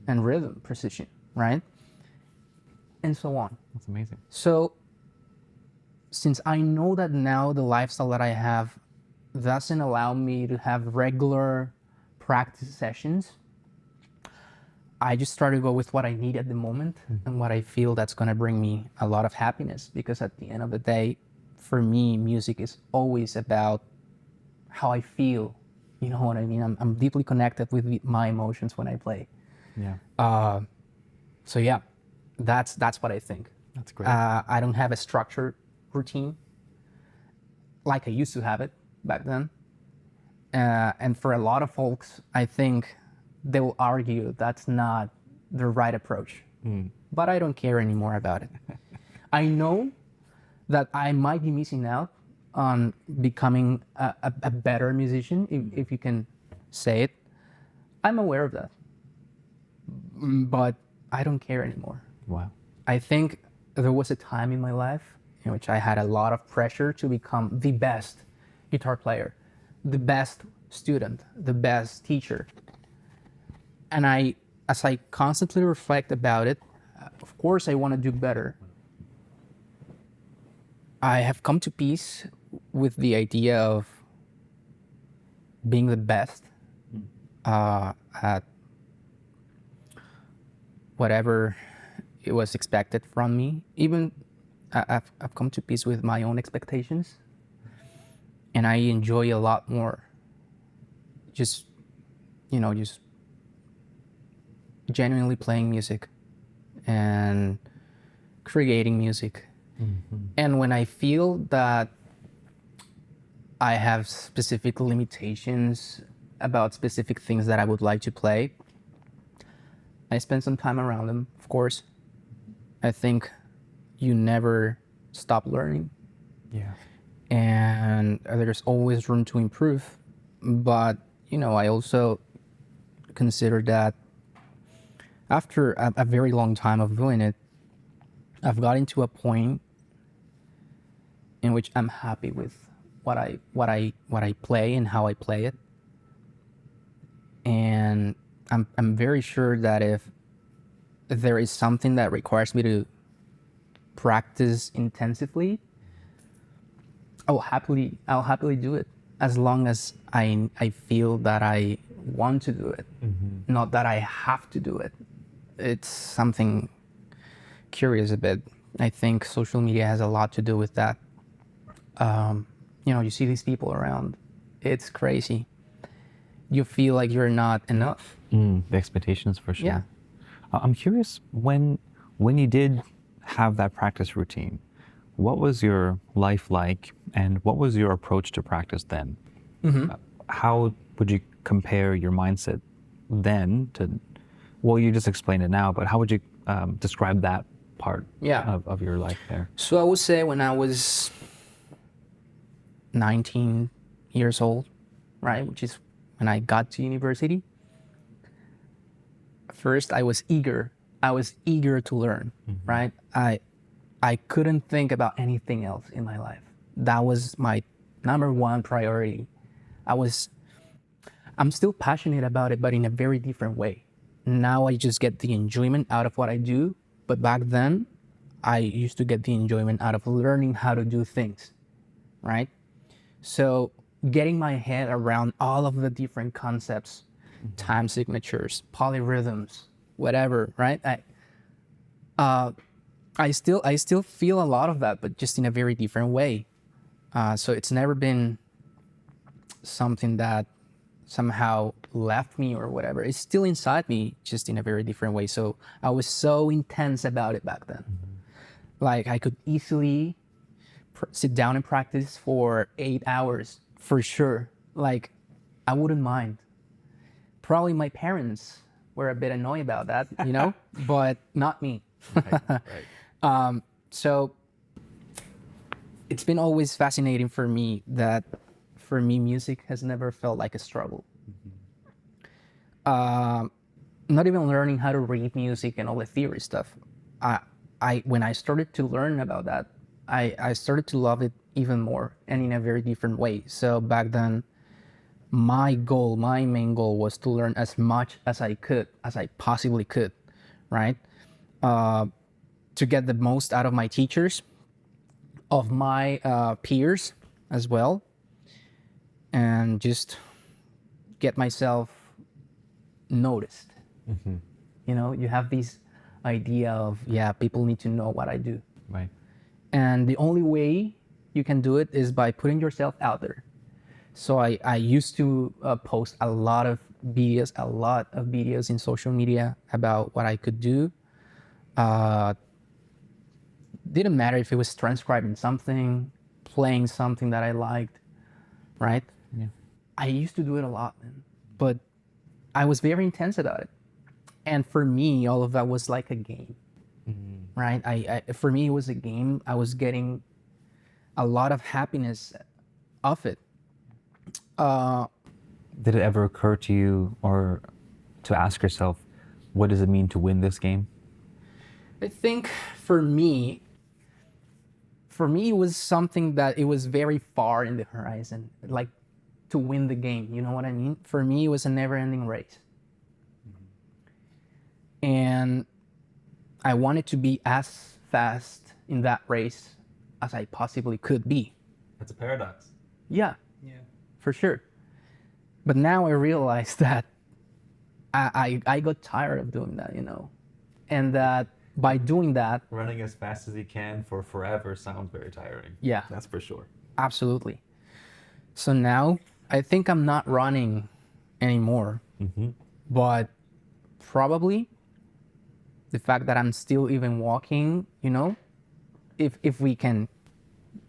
and rhythm, precision, right? And so on. That's amazing. So since I know that now the lifestyle that I have doesn't allow me to have regular practice sessions, I just try to go with what I need at the moment and what I feel that's going to bring me a lot of happiness, because at the end of the day, for me, music is always about how I feel. You know what I mean? I'm deeply connected with my emotions when I play. Yeah. So yeah, that's what I think. That's great. I don't have a structured routine like I used to have it back then. And for a lot of folks, I think they will argue that's not the right approach. But I don't care anymore about it. I know that I might be missing out on becoming a better musician, if you can say it. I'm aware of that. But I don't care anymore. Wow. I think there was a time in my life in which I had a lot of pressure to become the best guitar player, the best student, the best teacher. And as I constantly reflect about it, of course I want to do better. I have come to peace with the idea of being the best at whatever it was expected from me. Even I've come to peace with my own expectations, and I enjoy a lot more just genuinely playing music and creating music. And when I feel that I have specific limitations about specific things that I would like to play, I spend some time around them, of course. I think you never stop learning. Yeah. And there's always room to improve. But, I also consider that after a very long time of doing it, I've gotten to a point in which I'm happy with what I play and how I play it. And I'm very sure that if there is something that requires me to practice intensively, I'll happily do it, as long as I feel that I want to do it, not that I have to do it. It's something curious a bit. I think social media has a lot to do with that. You see these people around. It's crazy. You feel like you're not enough. The expectations for sure. Yeah. I'm curious, when you did have that practice routine, what was your life like, and what was your approach to practice then? How would you compare your mindset then to, well, you just explained it now, but how would you describe that part Yeah. of your life there? So I would say when I was 19 years old, right, which is when I got to university, first I was eager. I was eager to learn, right? I couldn't think about anything else in my life. That was my number one priority. I'm still passionate about it, but in a very different way. Now I just get the enjoyment out of what I do, but back then I used to get the enjoyment out of learning how to do things, right? So getting my head around all of the different concepts, time signatures, polyrhythms, whatever, right? I still feel a lot of that, but just in a very different way. So it's never been something that somehow left me or whatever. It's still inside me, just in a very different way. So I was so intense about it back then. Like I could easily sit down and practice for 8 hours for sure. Like I wouldn't mind. Probably my parents were a bit annoyed about that, but not me. Right. So it's been always fascinating for me that for me, music has never felt like a struggle. Not even learning how to read music and all the theory stuff. When I started to learn about that, I started to love it even more and in a very different way. So back then, my main goal was to learn as much as I possibly could, right? To get the most out of my teachers, of my peers as well, and just get myself noticed. You have this idea of, people need to know what I do. Right. And the only way you can do it is by putting yourself out there. So I used to post a lot of videos in social media about what I could do. Didn't matter if it was transcribing something, playing something that I liked, right? Yeah. I used to do it a lot, man. But I was very intense about it. And for me, all of that was like a game, right? For me, it was a game. I was getting a lot of happiness of it. Did it ever occur to you or to ask yourself, what does it mean to win this game? I think for me, it was something that it was very far in the horizon, like to win the game. You know what I mean? For me, it was a never-ending race. And I wanted to be as fast in that race as I possibly could be. That's a paradox. Yeah, Yeah. for sure. But now I realize that I got tired of doing that, and that by doing that, Running as fast as you can for forever sounds very tiring. Yeah. That's for sure. absolutely. So now I think I'm not running anymore, but probably the fact that I'm still even walking, if we can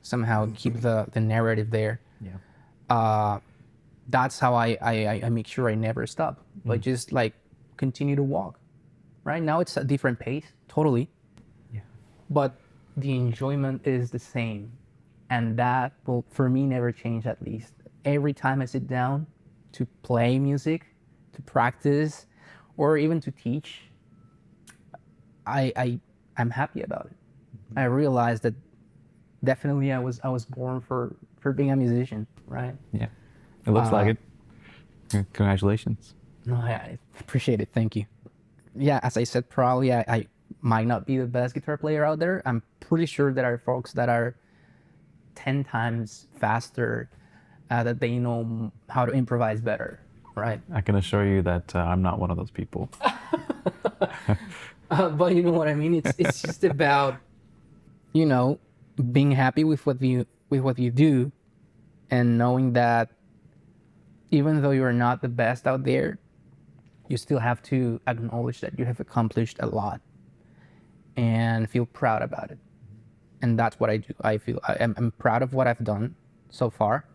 somehow keep the narrative there, Yeah. that's how I make sure I never stop, but just like continue to walk. Right now it's a different pace, totally, Yeah. but the enjoyment is the same, and that will for me never change. At least every time I sit down, to play music, to practice, or even to teach, I'm happy about it. I realized that definitely I was born for being a musician, right? Yeah, it looks like it. Congratulations. No, I appreciate it. Thank you. Yeah, as I said, probably I might not be the best guitar player out there. I'm pretty sure there are folks that are 10 times faster, that they know how to improvise better, right? I can assure you that I'm not one of those people. But you know what I mean? It's just about, you know, being happy with what you do, and knowing that even though you're not the best out there, you still have to acknowledge that you have accomplished a lot and feel proud about it. And that's what I do. I'm proud of what I've done so far.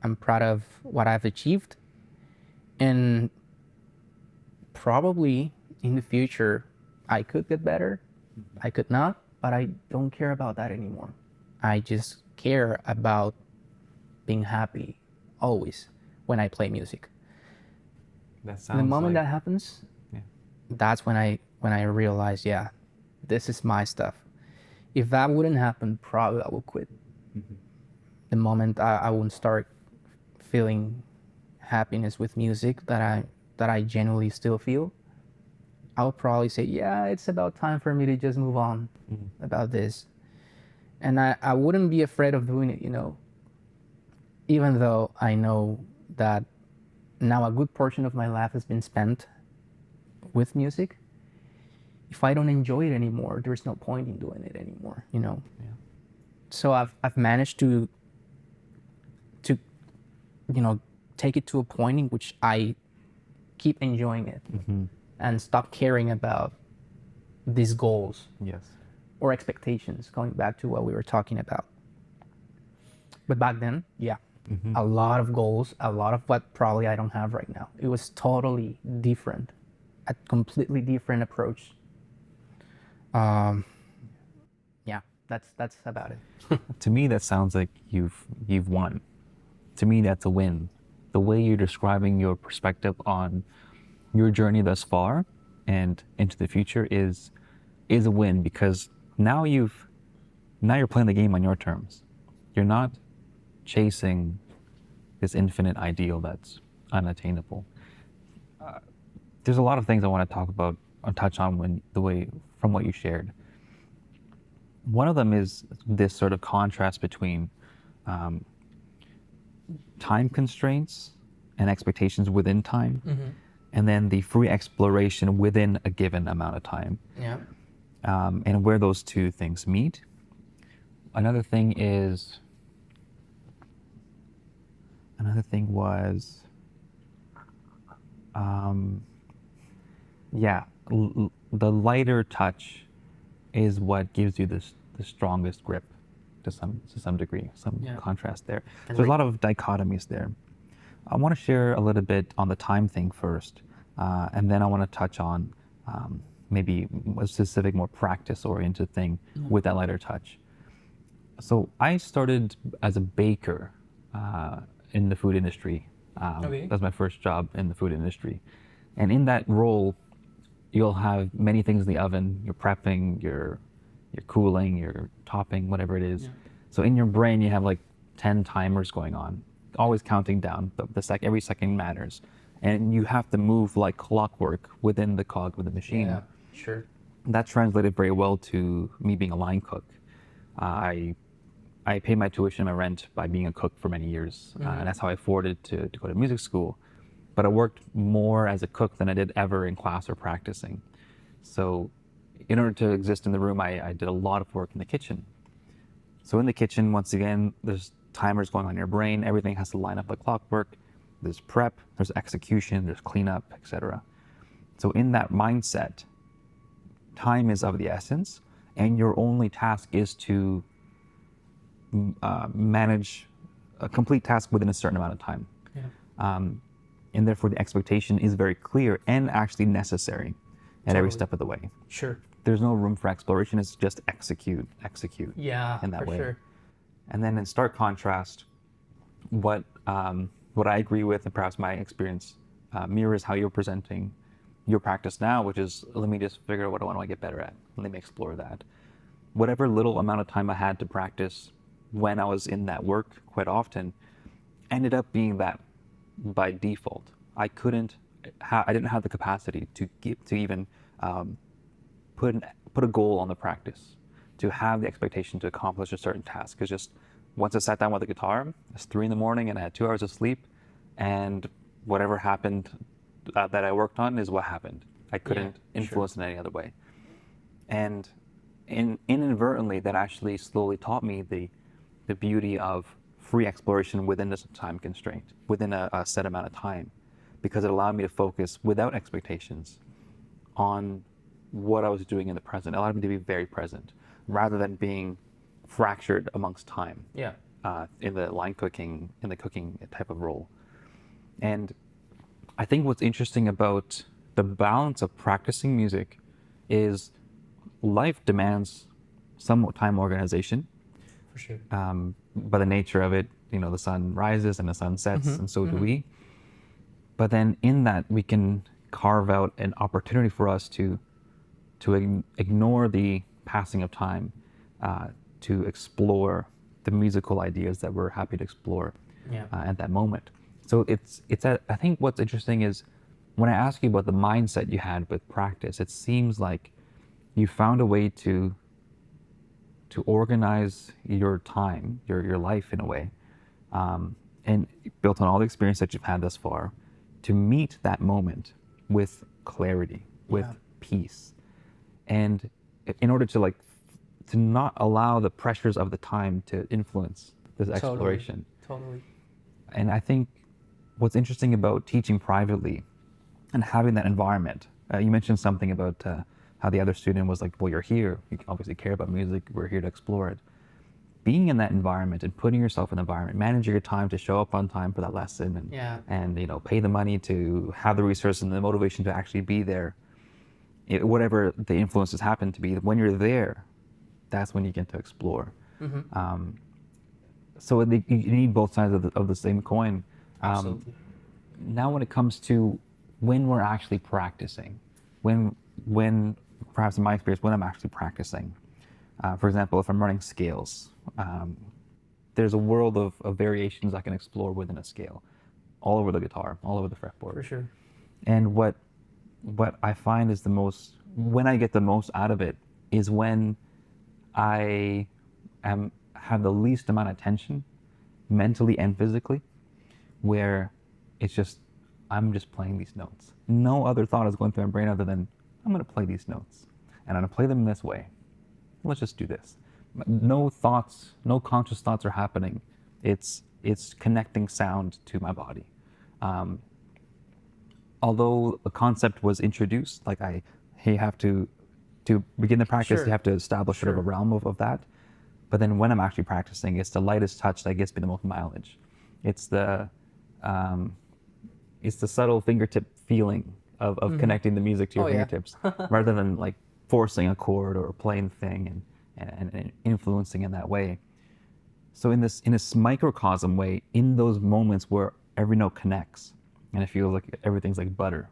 I'm proud of what I've achieved. And probably in the future, I could get better. I could not, but I don't care about that anymore. I just care about being happy always when I play music. That The moment that happens, yeah. that's when I realize, yeah, this is my stuff. If that wouldn't happen, probably I would quit. The moment I wouldn't start feeling happiness with music that I genuinely still feel, I would probably say, yeah, it's about time for me to just move on about this. And I wouldn't be afraid of doing it, you know, even though I know that now a good portion of my life has been spent with music. If I don't enjoy it anymore, there's no point in doing it anymore, you know. Yeah. So I've managed to you know, take it to a point in which I keep enjoying it and stop caring about these goals Yes. or expectations, going back to what we were talking about. But back then, yeah, a lot of goals, a lot of what probably I don't have right now. It was totally different, a completely different approach. Yeah, that's about it. To me, that sounds like you've won. To me, that's a win. The way you're describing your perspective on your journey thus far and into the future is a win, because now you're playing the game on your terms. You're not chasing this infinite ideal that's unattainable. There's a lot of things I want to talk about or touch on from what you shared. One of them is this sort of contrast between time constraints and expectations within time, and then the free exploration within a given amount of time. Yeah. And where those two things meet. Another thing was, the lighter touch is what gives you the strongest grip to some degree, contrast there. So there's a lot of dichotomies there. I want to share a little bit on the time thing first, and then I want to touch on maybe a specific, more practice-oriented thing with that lighter touch. So I started as a baker in the food industry. That was my first job in the food industry. And in that role, you'll have many things in the oven. You're prepping, you're cooling, you're topping, whatever it is. Yeah. So in your brain, you have like 10 timers going on, always counting down. Every second matters. And you have to move like clockwork within the cog of the machine. Yeah, sure. That translated very well to me being a line cook. I paid my tuition and my rent by being a cook for many years, and that's how I afforded to go to music school. But I worked more as a cook than I did ever in class or practicing. So in order to exist in the room, I did a lot of work in the kitchen. So in the kitchen, once again, there's timers going on in your brain. Everything has to line up like clockwork. There's prep, there's execution, there's cleanup, etc. So in that mindset, time is of the essence, and your only task is to manage a complete task within a certain amount of time. Yeah. And therefore the expectation is very clear and actually necessary at every step of the way. Sure. There's no room for exploration, it's just execute yeah, in that for way. Sure. And then in stark contrast, what what I agree with, and perhaps my experience mirrors how you're presenting your practice now, which is, let me just figure out what I want to get better at. Let me explore that. Whatever little amount of time I had to practice when I was in that work quite often ended up being that by default. I didn't have the capacity to even put a goal on the practice, to have the expectation to accomplish a certain task. It's just, once I sat down with the guitar, it's 3 a.m. and I had 2 hours of sleep, and whatever happened that I worked on is what happened. I couldn't influence in any other way. And inadvertently, that actually slowly taught me the beauty of free exploration within this time constraint, within a set amount of time, because it allowed me to focus without expectations on what I was doing in the present. It allowed me to be very present, rather than being fractured amongst time. In the cooking type of role. And I think what's interesting about the balance of practicing music is life demands somewhat time organization. For sure. By the nature of it, the sun rises and the sun sets, and so do we. But then in that, we can carve out an opportunity for us to ignore the passing of time, to explore the musical ideas that we're happy to explore at that moment. So I think what's interesting is, when I ask you about the mindset you had with practice, it seems like you found a way to organize your time, your life in a way, and built on all the experience that you've had thus far, to meet that moment with clarity, with peace, and in order to not allow the pressures of the time to influence this exploration. Totally. And I think what's interesting about teaching privately and having that environment, you mentioned something about how the other student was like, well, you're here, you obviously care about music, we're here to explore it. Being in that environment and putting yourself in the environment, managing your time to show up on time for that lesson, and pay the money to have the resources and the motivation to actually be there, whatever the influences happen to be, when you're there, that's when you get to explore. So you need both sides of the same coin. Absolutely. Now, when it comes to when we're actually practicing, when perhaps in my experience, when I'm actually practicing, for example, if I'm running scales, there's a world of variations I can explore within a scale, all over the guitar, all over the fretboard. For sure. And what I find is when I get the most out of it is when I have the least amount of tension, mentally and physically, where I'm just playing these notes. No other thought is going through my brain other than, I'm going to play these notes, and I'm going to play them in this way. Let's just do this. No thoughts, no conscious thoughts are happening. It's connecting sound to my body. Although the concept was introduced, like you have to begin the practice, you have to establish sort of a realm of that. But then when I'm actually practicing, it's the lightest touch that gives me the most mileage. It's the subtle fingertip feeling of connecting the music to your fingertips, rather than like forcing a chord or playing the thing and influencing in that way. So in this microcosm way, in those moments where every note connects and it feels like everything's like butter,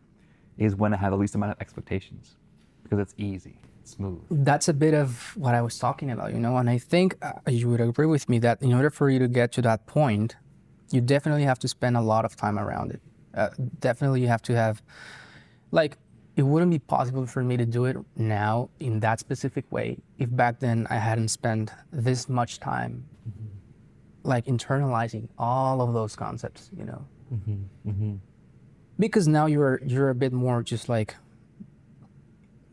is when I have the least amount of expectations, because it's easy, it's smooth. That's a bit of what I was talking about, and I think you would agree with me that in order for you to get to that point, you definitely have to spend a lot of time around it. Definitely you have to have, it wouldn't be possible for me to do it now in that specific way if back then I hadn't spent this much time internalizing all of those concepts, Because now you're a bit more just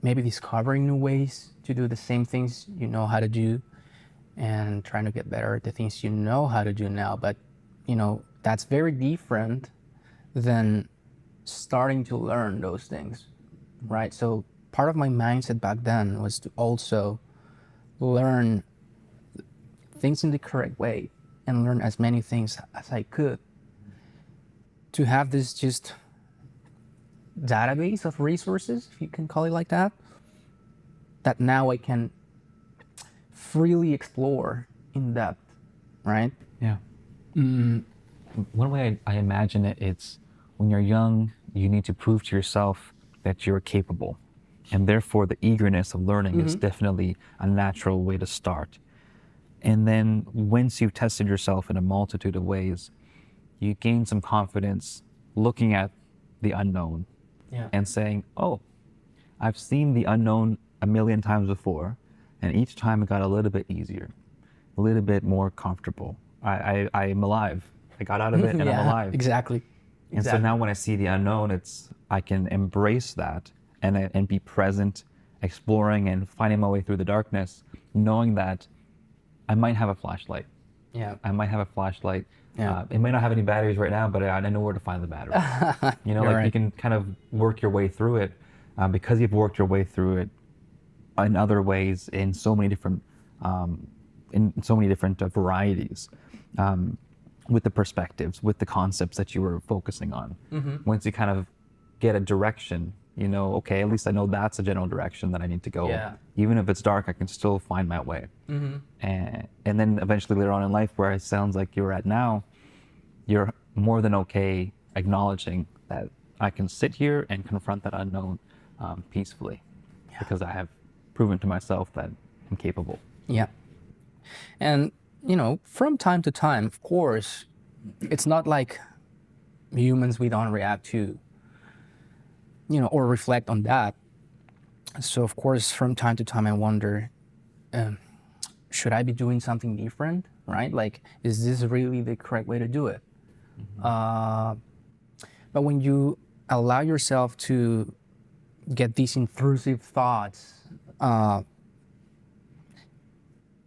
maybe discovering new ways to do the same things you know how to do, and trying to get better at the things you know how to do now. But that's very different than starting to learn those things, right? So part of my mindset back then was to also learn things in the correct way and learn as many things as I could, to have this just database of resources, if you can call it like that now I can freely explore in depth, right? Yeah. one way I imagine it, it's when you're young, you need to prove to yourself that you're capable. And therefore, the eagerness of learning is definitely a natural way to start. And then once you've tested yourself in a multitude of ways, you gain some confidence looking at the unknown Yeah. and saying, oh, I've seen the unknown a million times before, and each time it got a little bit easier, a little bit more comfortable. I'm alive. I got out of it and I'm Yeah, alive. exactly. And so now when I see the unknown, I can embrace that and be present, exploring and finding my way through the darkness, knowing that I might have a flashlight. Yeah. I might have a flashlight. Yeah. It might not have any batteries right now, but I know where to find the batteries. You know, You're like you right. can kind of work your way through it because you've worked your way through it in other ways in so many different varieties. With the perspectives, with the concepts that you were focusing on. Once you kind of get a direction, you know, okay, at least I know that's a general direction that I need to go. Yeah. Even if it's dark, I can still find my way. And then eventually later on in life, where it sounds like you're at now, you're more than okay acknowledging that I can sit here and confront that unknown peacefully because I have proven to myself that I'm capable. Yeah. And, you know, from time to time, of course, it's not like humans, we don't react to, you know, or reflect on that. So, of course, from time to time, I wonder, should I be doing something different, right? Like, is this really the correct way to do it? But when you allow yourself to get these intrusive thoughts,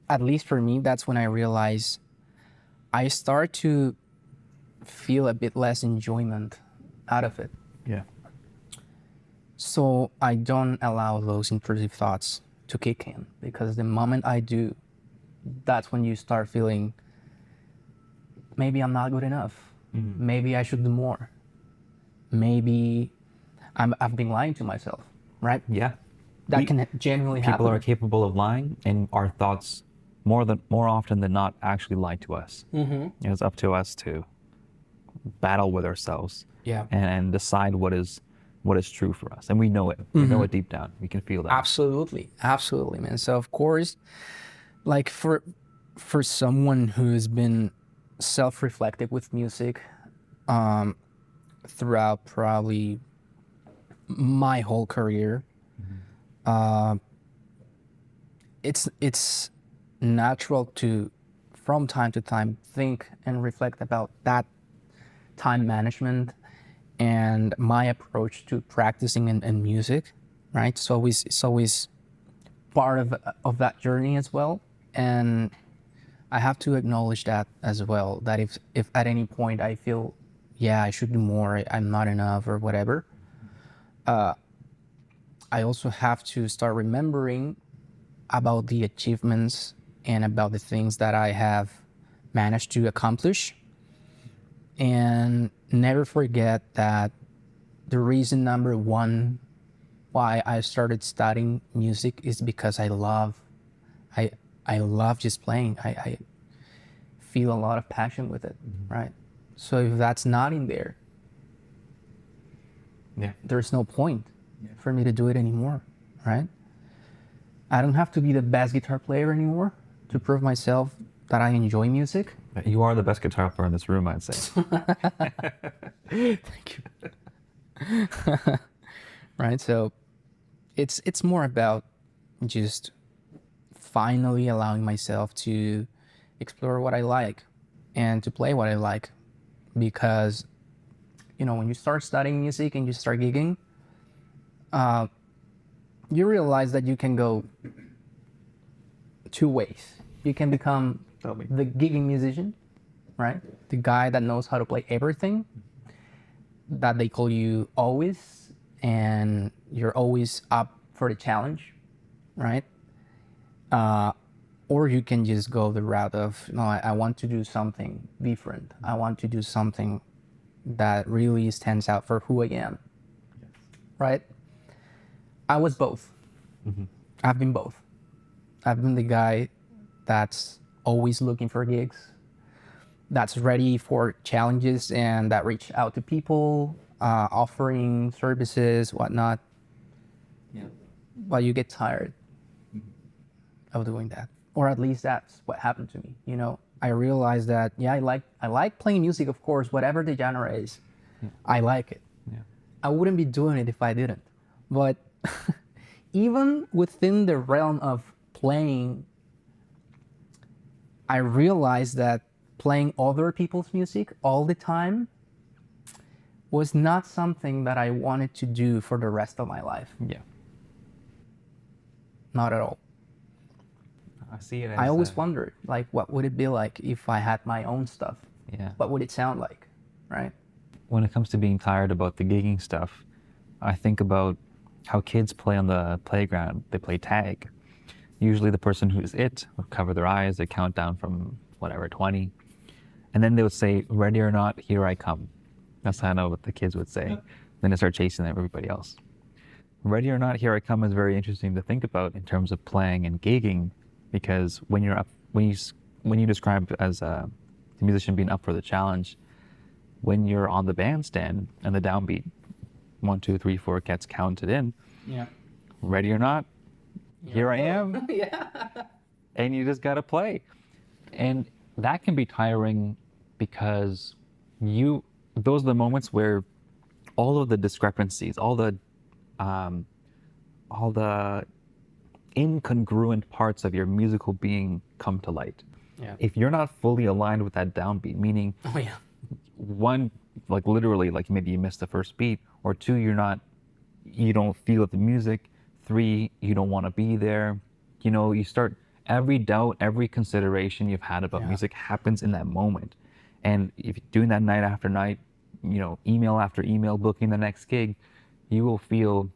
at least for me, that's when I realize I start to feel a bit less enjoyment out of it. Yeah. So I don't allow those intrusive thoughts to kick in, because the moment I do, that's when you start feeling, maybe I'm not good enough. Maybe I should do more. Maybe I've been lying to myself, right? Yeah. That can genuinely happen. People are capable of lying, and our thoughts more often than not actually lie to us. It's up to us to battle with ourselves Yeah. and decide what is true for us, and we know it. We know it deep down. We can feel that. Absolutely, man. So of course, like for someone who's been self-reflective with music throughout probably my whole career, it's natural to, from time to time, think and reflect about that time management and my approach to practicing in music, right? So it's always part of that journey as well. And I have to acknowledge that as well, that if at any point I feel, yeah, I should do more, I'm not enough or whatever, I also have to start remembering about the achievements and about the things that I have managed to accomplish, and never forget that the reason number one why I started studying music is because I love just playing. I feel a lot of passion with it, right? So if that's not in there, there's no point for me to do it anymore, right? I don't have to be the best guitar player anymore to prove myself that I enjoy music. You are the best guitar player in this room, I'd say. Thank you. Right, so it's more about just finally allowing myself to explore what I like and to play what I like, because you know, when you start studying music and you start gigging, you realize that you can go two ways. You can become the gigging musician, right? The guy that knows how to play everything, that they call you always, and you're always up for the challenge, right? Or you can just go the route of, no, I want to do something different. I want to do something that really stands out for who I am, right? I was both. I've been both. I've been the guy that's always looking for gigs, that's ready for challenges and that reach out to people, offering services, whatnot. Yeah. But you get tired of doing that, or at least that's what happened to me. You know, I realized that I like playing music, of course, whatever the genre is. I like it. Yeah. I wouldn't be doing it if I didn't. But even within the realm of playing, I realized that playing other people's music all the time was not something that I wanted to do for the rest of my life. Yeah. Not at all. I see it as I always wondered, like, what would it be like if I had my own stuff? Yeah. What would it sound like, right? When it comes to being tired about the gigging stuff, I think about how kids play on the playground. They play tag. Usually the person who's it would cover their eyes, they count down from whatever, 20. And then they would say, ready or not, here I come. That's how I know what the kids would say. Then they start chasing everybody else. Ready or not, here I come is very interesting to think about in terms of playing and gigging, because when you're up, when you describe as a musician being up for the challenge, when you're on the bandstand and the downbeat, 1, 2, 3, 4 gets counted in. Yeah. Ready or not, here I am. Yeah. And you just gotta play. And that can be tiring because those are the moments where all of the discrepancies, all the incongruent parts of your musical being come to light. Yeah. If you're not fully aligned with that downbeat, meaning Oh yeah. one, like literally, like maybe you missed the first beat, or two, you don't feel the music, three, you don't want to be there. You know, you start, every doubt, every consideration you've had about music happens in that moment. And if you're doing that night after night, you know, email after email, booking the next gig, you will feel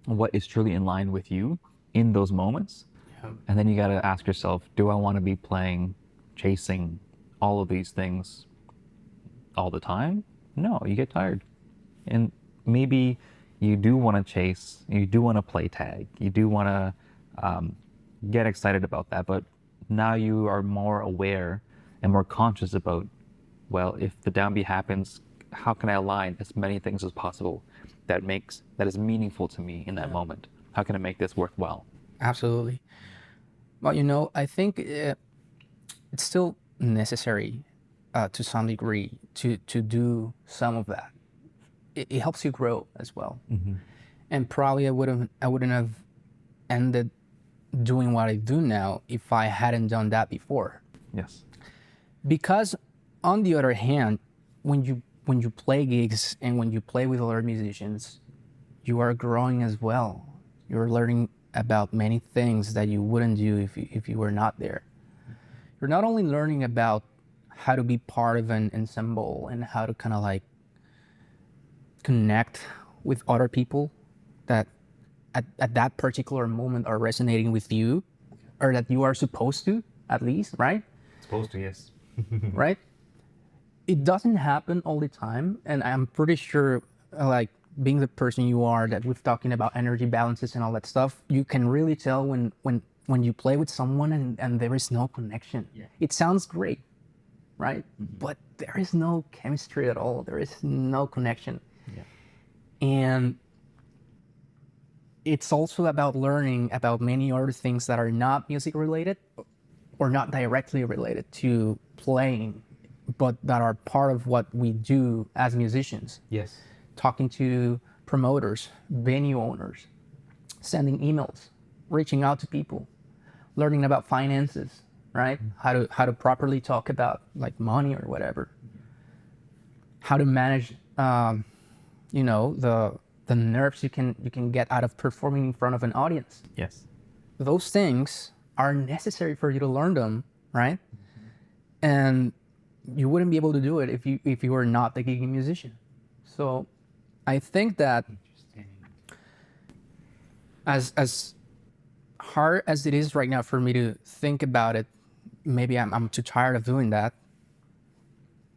what is truly in line with you in those moments. Yeah. And then you got to ask yourself, do I want to be playing, chasing all of these things all the time? No, you get tired. And maybe you do want to chase, you do want to play tag, you do want to get excited about that, but now you are more aware and more conscious about, well, if the downbeat happens, how can I align as many things as possible that is meaningful to me in that moment? How can I make this worthwhile? Absolutely. Well, you know, I think it's still necessary to some degree to do some of that. It helps you grow as well. Mm-hmm. And probably I wouldn't have ended doing what I do now if I hadn't done that before. Yes. Because on the other hand, when you play gigs and when you play with other musicians, you are growing as well. You're learning about many things that you wouldn't do if you were not there. You're not only learning about how to be part of an ensemble and how to kind of like connect with other people that at that particular moment are resonating with you, or that you are supposed to, at least, right? Supposed to, yes. Right? It doesn't happen all the time, and I'm pretty sure, like, being the person you are, that we've talking about energy balances and all that stuff, you can really tell when you play with someone and there is no connection. Yeah. It sounds great, right? Mm-hmm. But there is no chemistry at all. There is no connection. Yeah. And it's also about learning about many other things that are not music related or not directly related to playing, but that are part of what we do as musicians. Yes. Talking to promoters, venue owners, sending emails, reaching out to people, learning about finances, right? How to properly talk about like money or whatever. How to manage, you know, the nerves you can get out of performing in front of an audience. Yes. Those things are necessary for you to learn them, right? And you wouldn't be able to do it if you were not the gigging musician. So I think that as hard as it is right now for me to think about it, maybe I'm too tired of doing that.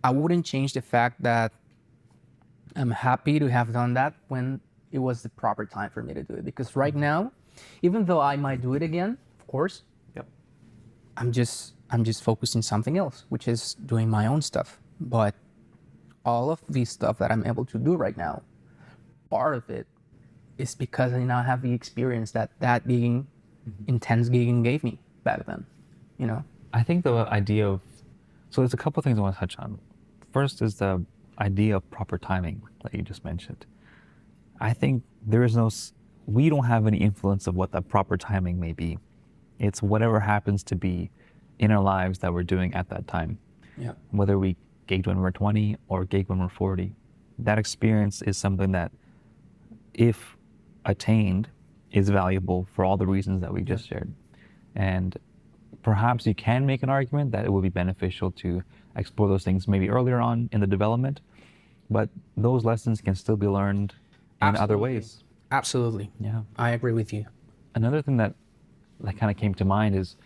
I wouldn't change the fact that I'm happy to have done that when it was the proper time for me to do it. Because right now, even though I might do it again, of course, Yep. I'm just I'm just focusing something else, which is doing my own stuff. But all of the stuff that I'm able to do right now, part of it is because I now have the experience that gigging, intense gigging gave me back then, you know? I think the idea of, so there's a couple of things I want to touch on. First is the idea of proper timing that you just mentioned. I think there is we don't have any influence of what that proper timing may be. It's whatever happens to be in our lives that we're doing at that time. Yeah. Whether we gigged when we're 20 or gigged when we're 40, that experience is something that, if attained, is valuable for all the reasons that we just shared. And perhaps you can make an argument that it would be beneficial to explore those things maybe earlier on in the development, but those lessons can still be learned in other ways. Absolutely. Yeah. I agree with you. Another thing that kind of came to mind is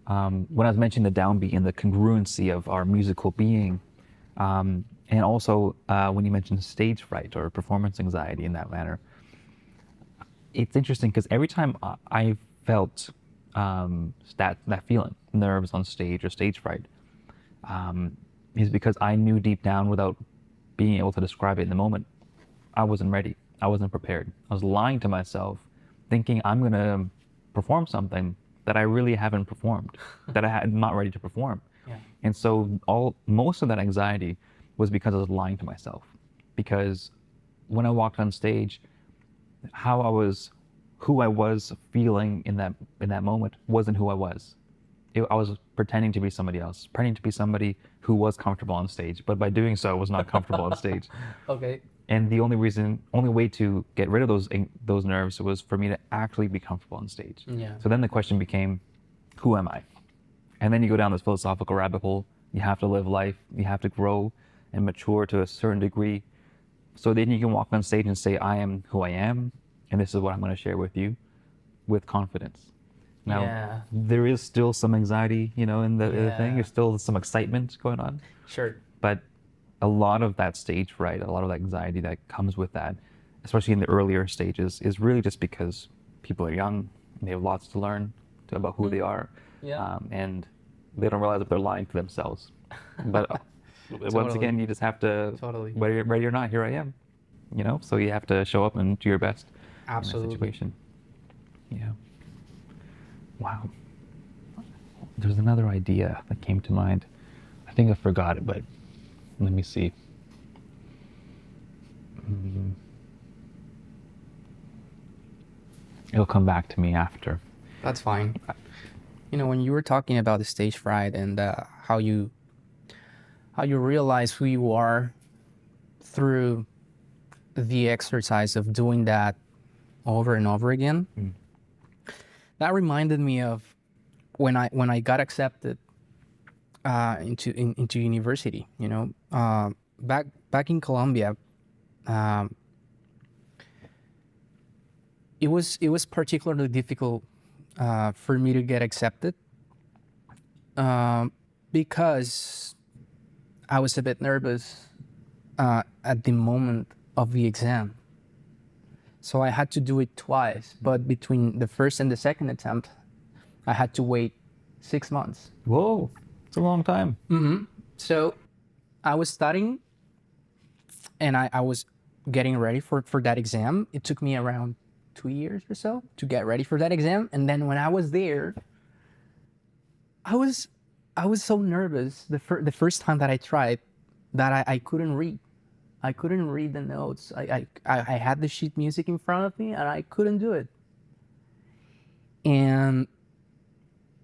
when I was mentioning the downbeat and the congruency of our musical being, and also when you mentioned stage fright or performance anxiety in that manner. It's interesting because every time I felt that feeling, nerves on stage or stage fright, is because I knew deep down, without being able to describe it in the moment, I wasn't ready. I wasn't prepared. I was lying to myself, thinking I'm going to perform something that I really haven't performed, that I'm not ready to perform. Yeah. And so most of that anxiety was because I was lying to myself. Because when I walked on stage, who I was feeling in that moment wasn't who I was. I was pretending to be somebody else, pretending to be somebody who was comfortable on stage, but by doing so, I was not comfortable on stage. Okay. And the only way to get rid of those nerves was for me to actually be comfortable on stage. Yeah. So then the question became, who am I? And then you go down this philosophical rabbit hole. You have to live life. You have to grow and mature to a certain degree. So then you can walk on stage and say, I am who I am, and this is what I'm going to share with you, with confidence. Now, there is still some anxiety, in the thing. There's still some excitement going on. Sure. But a lot of that stage fright, a lot of that anxiety that comes with that, especially in the earlier stages, is really just because people are young and they have lots to learn about who they are. Yeah. And they don't realize that they're lying to themselves. But once again, you just have to, ready or not, here I am. So you have to show up and do your best. Absolutely. In that situation. Yeah. Wow. There's another idea that came to mind. I think I forgot it, but let me see. It'll come back to me after. That's fine. When you were talking about the stage fright and how you realize who you are through the exercise of doing that over and over again, that reminded me of when I got accepted into university. Back in Colombia, it was particularly difficult for me to get accepted because I was a bit nervous at the moment of the exam. So I had to do it twice, but between the first and the second attempt, I had to wait 6 months. Whoa, it's a long time. Mm-hmm. So I was studying and I was getting ready for that exam. It took me around 2 years or so to get ready for that exam. And then when I was there, I was so nervous the first time that I tried that I couldn't read. I couldn't read the notes. I had the sheet music in front of me and I couldn't do it. And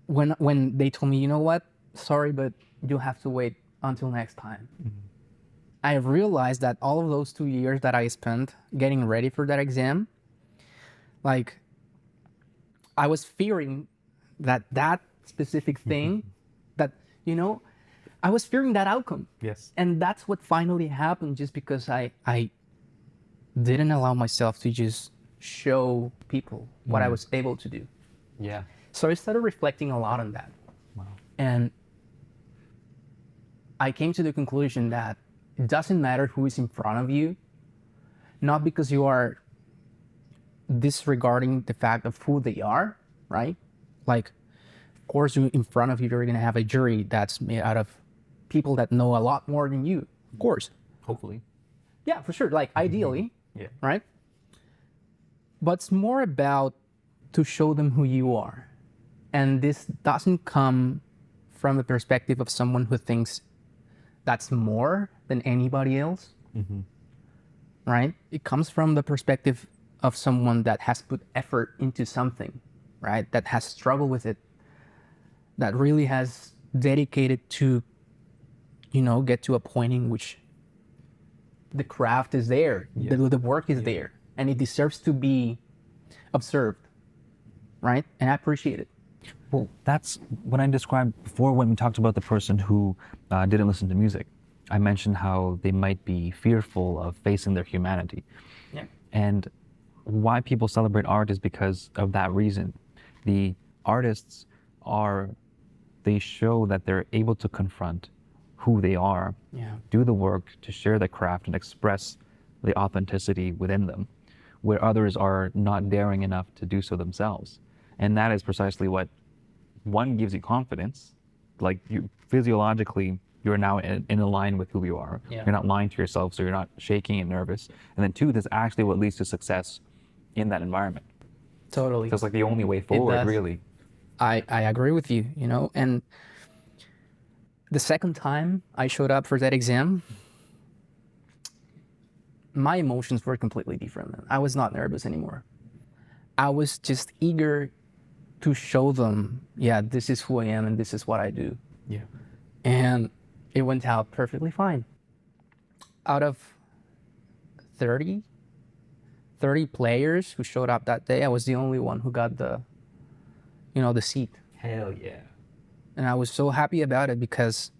when they told me, you know what, sorry, but you'll have to wait until next time. I realized that all of those 2 years that I spent getting ready for that exam, like, I was fearing that specific thing, that, I was fearing that outcome. Yes. And that's what finally happened, just because I didn't allow myself to just show people what I was able to do. Yeah. So I started reflecting a lot on that. Wow. And I came to the conclusion that it doesn't matter who is in front of you, not because you are disregarding the fact of who they are, right? Like, course, in front of you, you're going to have a jury that's made out of people that know a lot more than you. Of course. Hopefully. Yeah, for sure. Like ideally, Yeah. right? But it's more about to show them who you are. And this doesn't come from the perspective of someone who thinks that's more than anybody else, right? It comes from the perspective of someone that has put effort into something, right? That has struggled with it, that really has dedicated to, get to a point in which the craft is there, the work is there, and it deserves to be observed, right? And I appreciate it. Well, that's when I described before when we talked about the person who didn't listen to music. I mentioned how they might be fearful of facing their humanity. Yeah. And why people celebrate art is because of that reason. The artists they show that they're able to confront who they are, do the work to share their craft and express the authenticity within them, where others are not daring enough to do so themselves. And that is precisely what one gives you confidence, like you physiologically, you're now in a line with who you are. Yeah. You're not lying to yourself, so you're not shaking and nervous. And then two, this is actually what leads to success in that environment. Totally. So it's like the only way forward, does. really. I agree with you, and the second time I showed up for that exam, my emotions were completely different. I was not nervous anymore. I was just eager to show them, this is who I am and this is what I do. Yeah. And it went out perfectly fine. Out of 30 players who showed up that day, I was the only one who got the seat. Hell yeah. And I was so happy about it because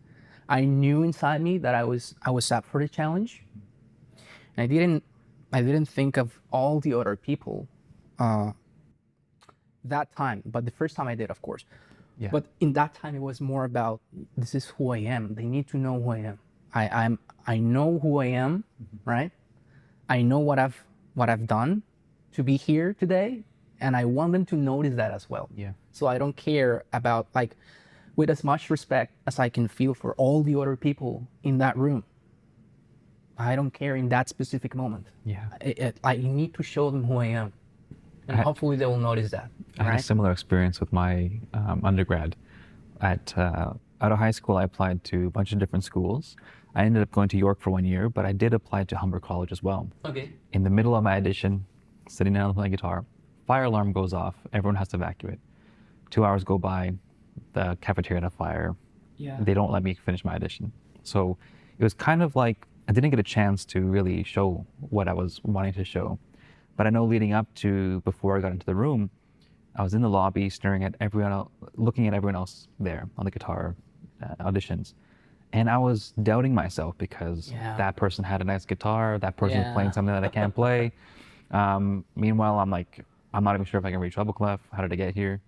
I knew inside me that I was up for the challenge. And I didn't think of all the other people that time, but the first time I did, of course. Yeah. But in that time, it was more about, this is who I am. They need to know who I am. I know who I am, right? I know what I've done to be here today, and I want them to notice that as well. Yeah. So I don't care about, with as much respect as I can feel for all the other people in that room. I don't care in that specific moment. Yeah. I need to show them who I am, and hopefully they will notice that. I had a similar experience with my undergrad. Out of high school, I applied to a bunch of different schools. I ended up going to York for 1 year, but I did apply to Humber College as well. Okay. In the middle of my audition, sitting down playing guitar, fire alarm goes off. Everyone has to evacuate. 2 hours go by, the cafeteria on fire. Yeah. They don't let me finish my audition. So it was kind of like I didn't get a chance to really show what I was wanting to show. But I know leading up to before I got into the room, I was in the lobby staring at everyone else, looking at everyone else there on the guitar auditions. And I was doubting myself because that person had a nice guitar, that person's playing something that I can't play. Meanwhile, I'm like, I'm not even sure if I can read treble clef. How did I get here?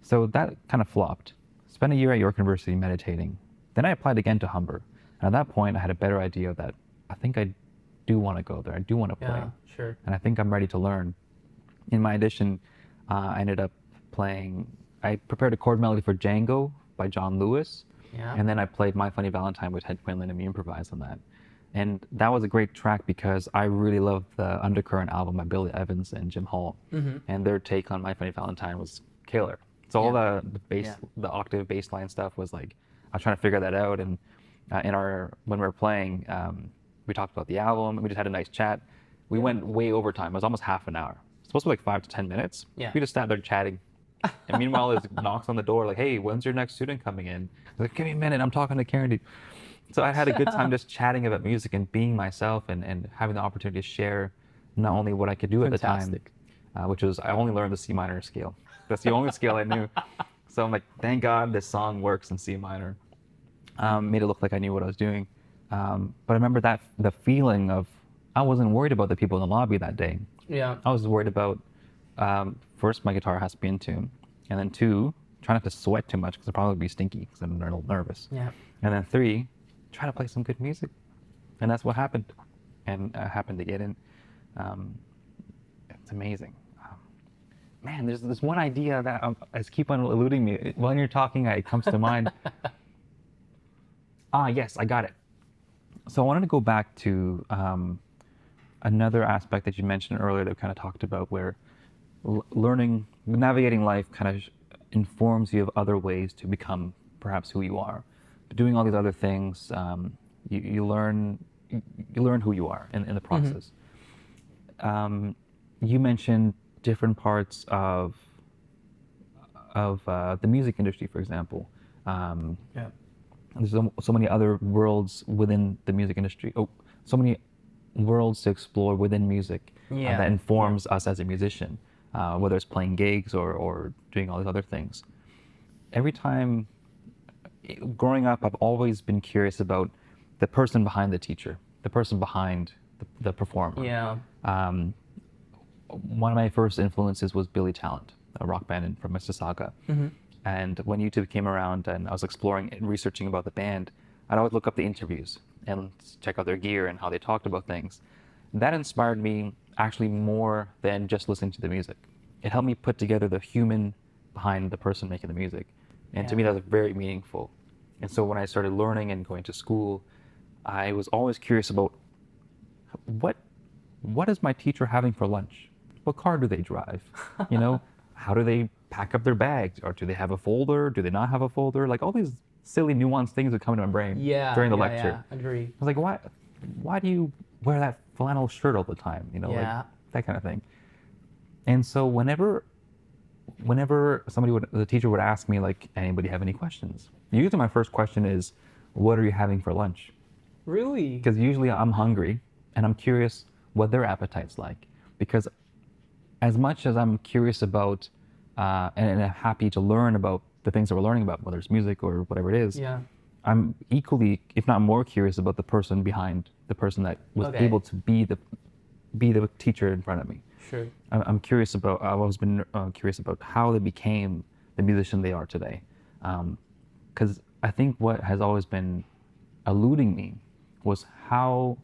So that kind of flopped. Spent a year at York University meditating. Then I applied again to Humber. And at that point, I had a better idea that I think I do want to go there. I do want to play. Yeah, sure. And I think I'm ready to learn. In my audition, I ended up playing, I prepared a chord melody for Django by John Lewis. Yeah. And then I played My Funny Valentine with Ted Quinlan and we improvised on that. And that was a great track because I really loved the Undercurrent album by Billy Evans and Jim Hall. And their take on My Funny Valentine was killer. So all the bass, the octave bass line stuff was like, I was trying to figure that out. And when we were playing, we talked about the album and we just had a nice chat. We went way over time. It was almost half an hour. It's supposed to be like 5 to 10 minutes. Yeah. We just sat there chatting. And meanwhile, there's knocks on the door like, hey, when's your next student coming in? I was like, give me a minute, I'm talking to Karen. So I had a good time just chatting about music and being myself and having the opportunity to share not only what I could do at the time, which was, I only learned the C minor scale. That's the only scale I knew. So I'm like, thank God this song works in C minor. Made it look like I knew what I was doing. But I remember that the feeling of, I wasn't worried about the people in the lobby that day. Yeah. I was worried about, first, my guitar has to be in tune. And then 2, try not to sweat too much because I'll probably be stinky because I'm a little nervous. Yeah. And then 3, try to play some good music. And that's what happened. And I happened to get in. It's amazing. man, there's this one idea that is keep on eluding me. When you're talking, it comes to mind. Yes, I got it. So I wanted to go back to another aspect that you mentioned earlier that we kind of talked about, where learning, navigating life kind of informs you of other ways to become perhaps who you are. Doing all these other things, you learn who you are in the process. You mentioned different parts of the music industry, for example. Yeah. There's so many other worlds within the music industry. Oh, so many worlds to explore within music that informs us as a musician, whether it's playing gigs or doing all these other things. Every time, growing up, I've always been curious about the person behind the teacher, the person behind the performer. Yeah. One of my first influences was Billy Talent, a rock band from Mississauga. And when YouTube came around and I was exploring and researching about the band, I'd always look up the interviews and check out their gear and how they talked about things. That inspired me actually more than just listening to the music. It helped me put together the human behind the person making the music. And to me, that was very meaningful. And so when I started learning and going to school, I was always curious about what is my teacher having for lunch? What car do they drive? You know, how do they pack up their bags? Or do they have a folder? Do they not have a folder? Like all these silly nuanced things that come into my brain during the lecture. Yeah, agree. I was like, why do you wear that flannel shirt all the time? You know, like that kind of thing. And so whenever the teacher would ask me, like, anybody have any questions? Usually my first question is, what are you having for lunch? Really? Because usually I'm hungry and I'm curious what their appetite's like. Because as much as I'm curious about and I'm happy to learn about the things that we're learning about, whether it's music or whatever it is, I'm equally, if not more, curious about the person behind the person that was able to be the teacher in front of me. Sure. I'm curious about. I've always been curious about how they became the musician they are today, because I think what has always been eluding me was how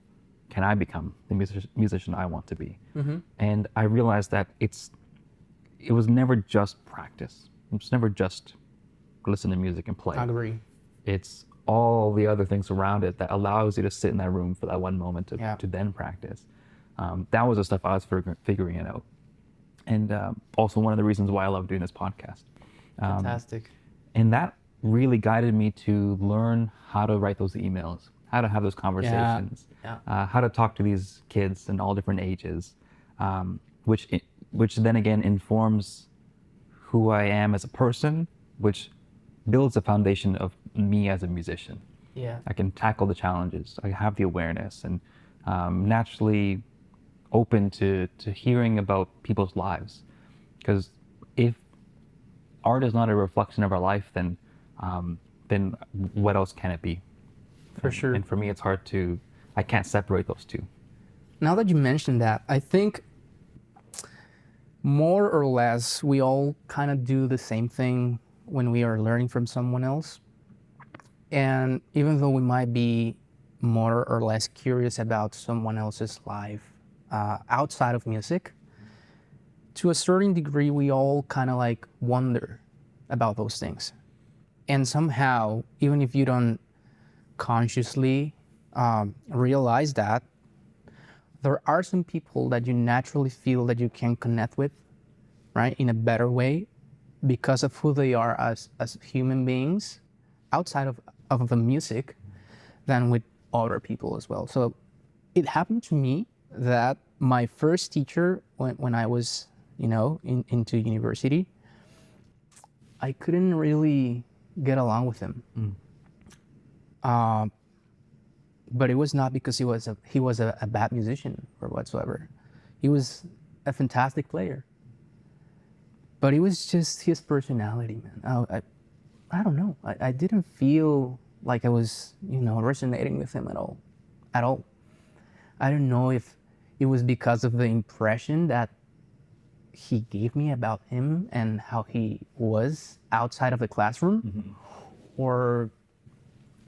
can I become the musician I want to be. And I realized that it was never just practice. It's never just listen to music and play. I agree. It's all the other things around it that allows you to sit in that room for that one moment to then practice. That was the stuff I was figuring it out. And also one of the reasons why I love doing this podcast. Fantastic. And that really guided me to learn how to write those emails, how to have those conversations, how to talk to these kids in all different ages, which then again informs who I am as a person, which builds a foundation of me as a musician. Yeah. I can tackle the challenges. I have the awareness and naturally open to hearing about people's lives. Because if art is not a reflection of our life, then what else can it be? For sure. And for me, it's hard I can't separate those two. Now that you mentioned that, I think more or less we all kind of do the same thing when we are learning from someone else. And even though we might be more or less curious about someone else's life outside of music, to a certain degree, we all kind of like wonder about those things. And somehow, even if you don't consciously realize that, there are some people that you naturally feel that you can connect with, right, in a better way because of who they are as human beings outside of the music than with other people as well. So it happened to me that my first teacher, when I was, into university, I couldn't really get along with him. But it was not because he was a bad musician or whatsoever. He was a fantastic player. But it was just his personality, man. I don't know. I didn't feel like I was, resonating with him at all. I don't know if it was because of the impression that he gave me about him and how he was outside of the classroom, or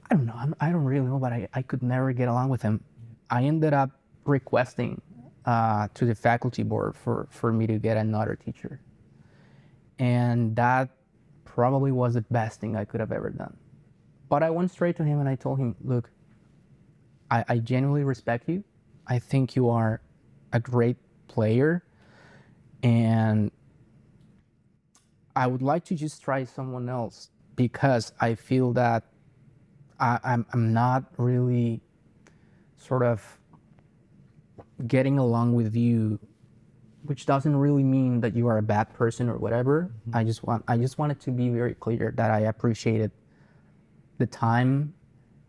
I don't know. I don't really know, but I could never get along with him. I ended up requesting to the faculty board for me to get another teacher. And that probably was the best thing I could have ever done. But I went straight to him and I told him, look, I genuinely respect you. I think you are a great player. And I would like to just try someone else because I feel that I'm not really sort of getting along with you, which doesn't really mean that you are a bad person or whatever. I just wanted to be very clear that I appreciated the time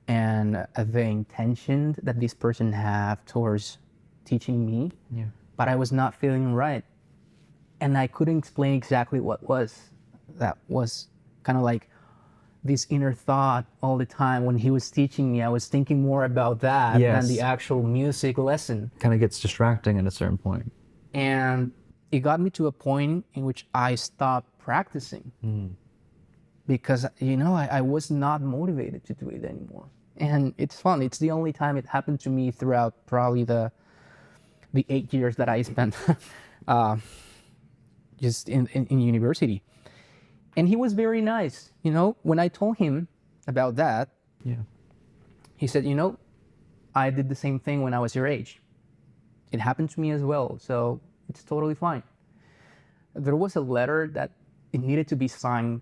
and the intention that this person have towards teaching me. Yeah. But I was not feeling right. And I couldn't explain exactly what was. That was kind of like this inner thought all the time when he was teaching me. I was thinking more about that than the actual music lesson. Kind of gets distracting at a certain point. And it got me to a point in which I stopped practicing because, I was not motivated to do it anymore. And it's fun. It's the only time it happened to me throughout probably the 8 years that I spent just in university. And he was very nice. When I told him about that, he said, I did the same thing when I was your age. It happened to me as well, so it's totally fine. There was a letter that it needed to be signed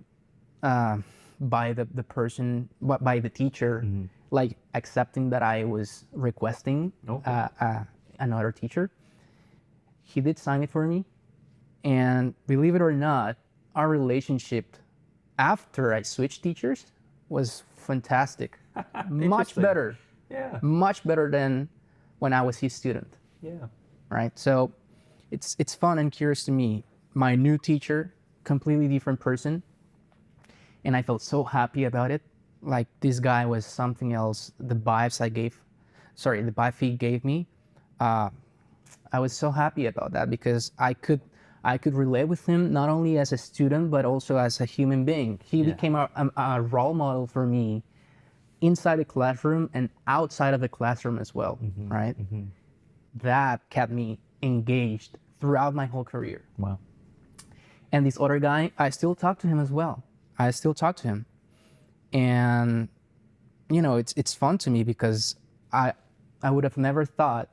by the person, by the teacher, like accepting that I was requesting another teacher. He did sign it for me, and believe it or not, our relationship after I switched teachers was fantastic. Much better. Yeah. Much better than when I was his student. Yeah. Right? So it's fun and curious to me. My new teacher, completely different person. And I felt so happy about it. Like this guy was something else. The vibes he gave me. I was so happy about that because I could relate with him not only as a student but also as a human being. He became a role model for me inside the classroom and outside of the classroom as well, right? That kept me engaged throughout my whole career. Wow. And this other guy, I still talk to him as well. And it's fun to me because I would have never thought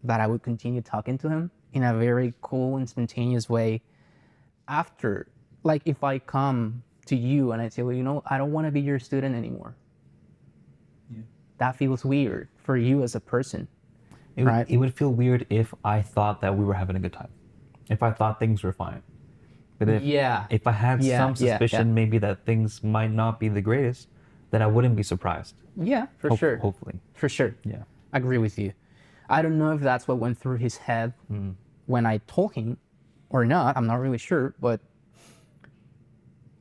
that I would continue talking to him in a very cool and spontaneous way after, like if I come to you and I say, well, I don't want to be your student anymore. Yeah. That feels weird for you as a person, right? It would feel weird if I thought that we were having a good time, if I thought things were fine. But if I had some suspicion maybe that things might not be the greatest, then I wouldn't be surprised. Yeah, for sure. Hopefully. For sure. Yeah. I agree with you. I don't know if that's what went through his head when I told him or not. I'm not really sure, but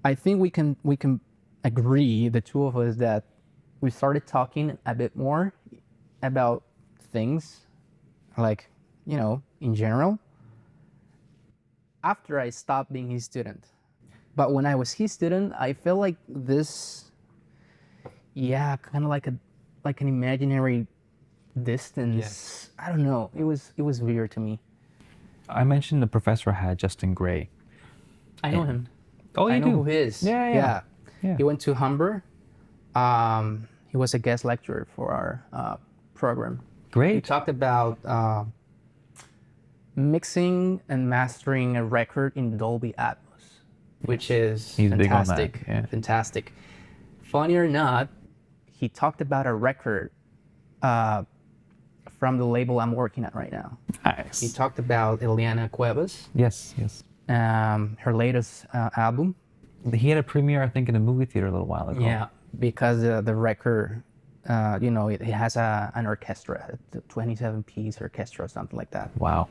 I think we can agree, the two of us, that we started talking a bit more about things, like, in general, after I stopped being his student. But when I was his student, I felt like this, kind of like an imaginary distance. Yes. I don't know. It was weird to me. I mentioned the professor I had, Justin Gray. I know him. Oh, I know who he is. Yeah. He went to Humber. He was a guest lecturer for our program. Great. He talked about mixing and mastering a record in Dolby Atmos, which is He's fantastic. big on that. Yeah. Fantastic. Funny or not, he talked about a record from the label I'm working at right now. Nice. He talked about Eliana Cuevas. Yes. Her latest album. He had a premiere, I think, in a movie theater a little while ago. Yeah, because the record, it has an orchestra, a 27-piece orchestra or something like that. Wow.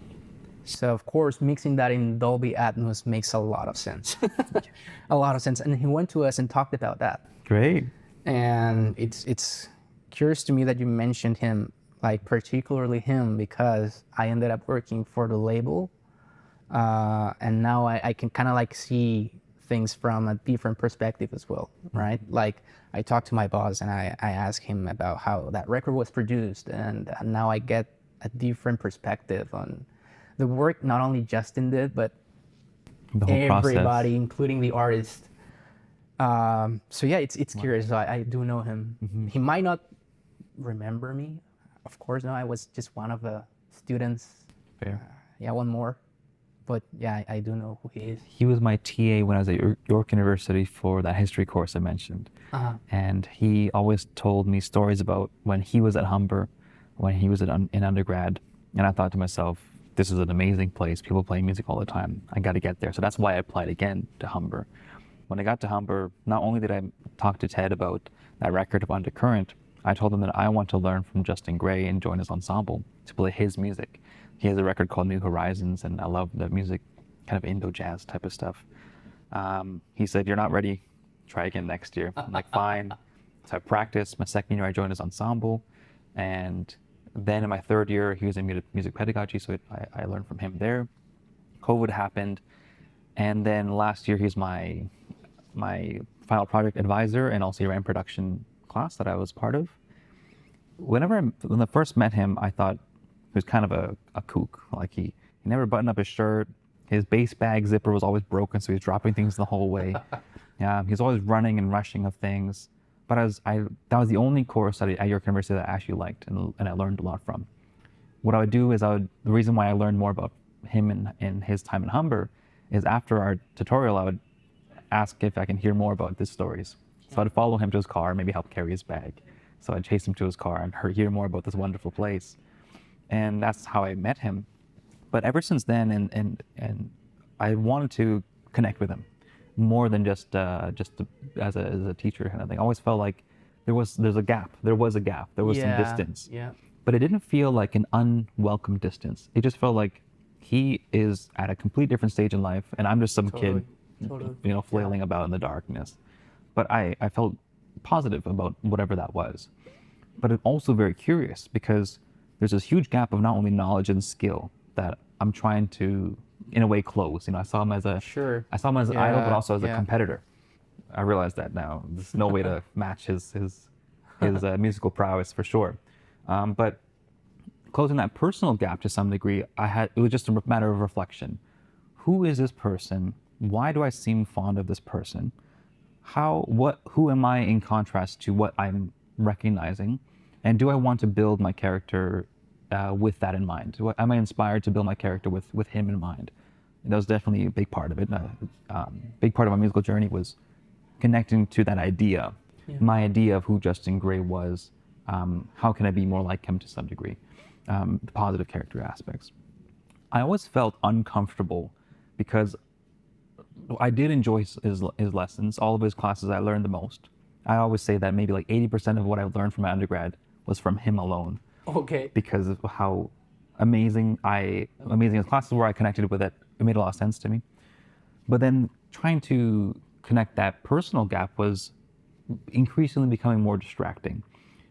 So, of course, mixing that in Dolby Atmos makes a lot of sense. A lot of sense. And he went to us and talked about that. Great. And it's curious to me that you mentioned him, like particularly him, because I ended up working for the label. And now I can kind of like see things from a different perspective as well, right? Like I talked to my boss and I asked him about how that record was produced, and now I get a different perspective on the work not only Justin did, but The whole everybody, process. including the artist. So yeah, it's curious. I do know him. He might not remember me, of course. No, I was just one of the students. Fair. Yeah, one more. But yeah, I do know who he is. He was my TA when I was at York University for that history course I mentioned. And he always told me stories about when he was at Humber, when he was in undergrad. And I thought to myself, this is an amazing place. People play music all the time. I got to get there. So that's why I applied again to Humber. When I got to Humber, not only did I talk to Ted about that record of Undercurrent, I told him that I want to learn from Justin Gray and join his ensemble to play his music. He has a record called New Horizons, and I love the music, kind of Indo-jazz type of stuff. He said, you're not ready, try again next year. I'm like, fine. So I practiced. My second year, I joined his ensemble. And then in my third year, he was in music pedagogy, so I learned from him there. COVID happened. And then last year, he's my final project advisor, and also he ran production class that I was part of. When I first met him, I thought he was kind of a kook. Like he never buttoned up his shirt. His bass bag zipper was always broken, so he was dropping things the whole way. He was always running and rushing of things. But that was the only course at York University that I actually liked and I learned a lot from. What I would do is the reason why I learned more about him and his time in Humber is after our tutorial, I would ask if I can hear more about his stories. So I'd follow him to his car, maybe help carry his bag. So I'd chase him to his car and hear more about this wonderful place. And that's how I met him. But ever since then, and I wanted to connect with him more than just as a teacher kind of thing. I always felt like there's a gap. There was a gap. There was some distance. Yeah. But it didn't feel like an unwelcome distance. It just felt like he is at a complete different stage in life, and I'm just some kid, flailing about in the darkness. But I felt positive about whatever that was. But I'm also very curious because there's this huge gap of not only knowledge and skill that I'm trying to, in a way, close. I saw him as an idol, but also as a competitor. I realize that now. There's no way to match his musical prowess for sure. But closing that personal gap to some degree, it was just a matter of reflection. Who is this person? Why do I seem fond of this person? Who am I in contrast to what I'm recognizing? And do I want to build my character with that in mind? Am I inspired to build my character with him in mind? And that was definitely a big part of it. Big part of my musical journey was connecting to that idea, my idea of who Justin Gray was. How can I be more like him to some degree? The positive character aspects. I always felt uncomfortable because I did enjoy his lessons. All of his classes I learned the most. I always say that maybe like 80% of what I learned from my undergrad was from him alone. Okay. Because of how amazing his classes were. I connected with it. It made a lot of sense to me. But then trying to connect that personal gap was increasingly becoming more distracting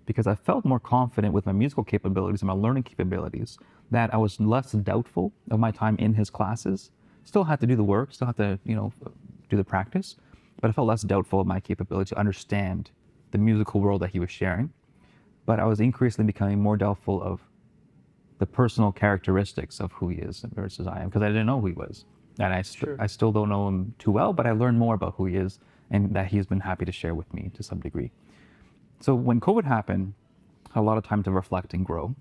because I felt more confident with my musical capabilities and my learning capabilities that I was less doubtful of my time in his classes. Still had to do the work, still had to, do the practice, but I felt less doubtful of my capability to understand the musical world that he was sharing. But I was increasingly becoming more doubtful of the personal characteristics of who he is versus I am, because I didn't know who he was. And I still don't know him too well, but I learned more about who he is and that he's been happy to share with me to some degree. So when COVID happened, I had a lot of time to reflect and grow.